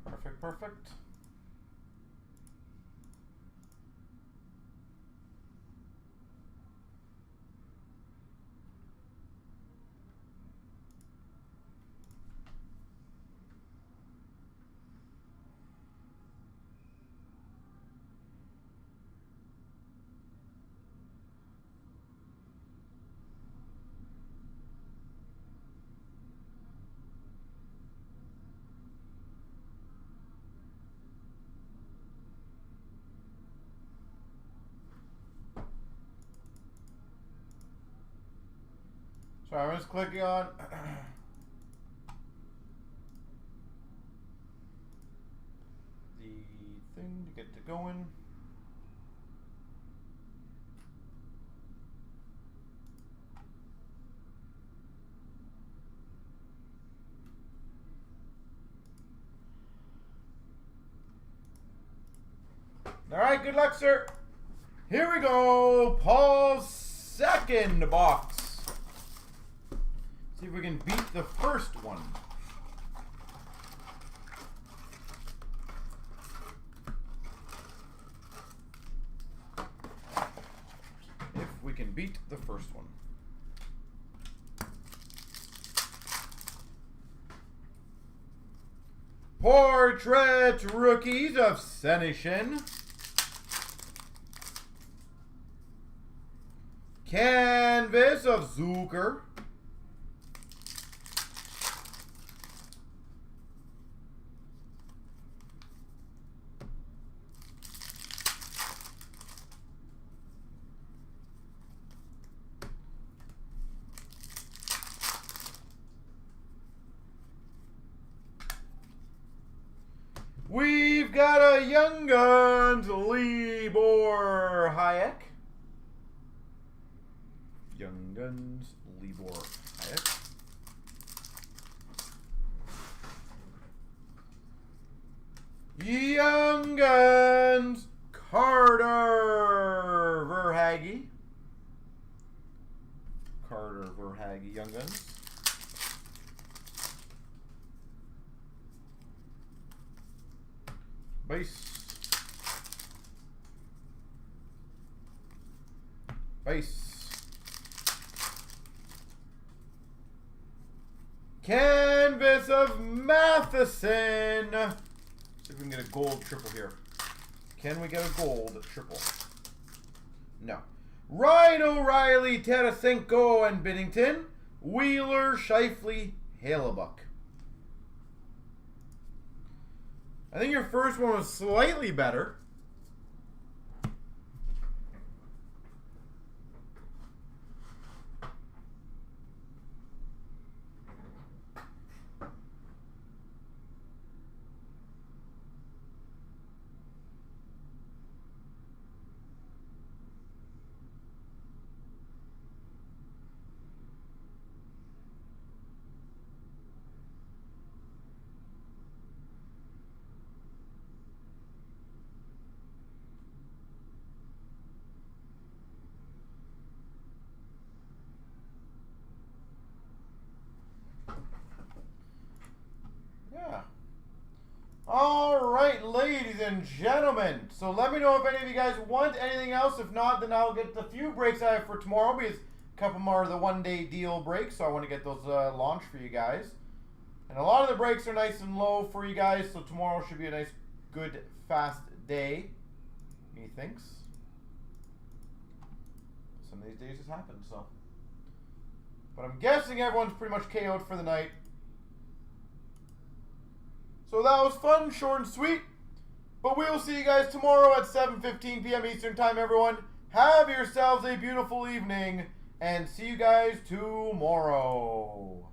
Perfect, perfect. So I'm just clicking on the thing to get to going. All right, good luck, sir. Here we go. Paul's second box. See if we can beat the first one. If we can beat the first one. Portrait rookies of Senishin. Canvas of Zucker. We've got a Young Guns Libor Hayek. Young Guns Libor Hayek. Young Guns Carter Verhaeghe. Carter Verhaeghe Young Guns. Base. Base. Canvas of Matheson. See if we can get a gold triple here. Can we get a gold triple? No. Ryan O'Reilly, Tarasenko, and Binnington. Wheeler, Scheifele, Halebuck. I think your first one was slightly better. All right, ladies and gentlemen. So let me know if any of you guys want anything else. If not, then I'll get the few breaks I have for tomorrow, because a couple more of the one-day deal breaks. So I want to get those launched for you guys. And a lot of the breaks are nice and low for you guys. So tomorrow should be a nice, good, fast day. Methinks. Some of these days just happen, so. But I'm guessing everyone's pretty much KO'd for the night. So that was fun, short and sweet. But we will see you guys tomorrow at 7:15 p.m. Eastern Time, everyone. Have yourselves a beautiful evening, and see you guys tomorrow.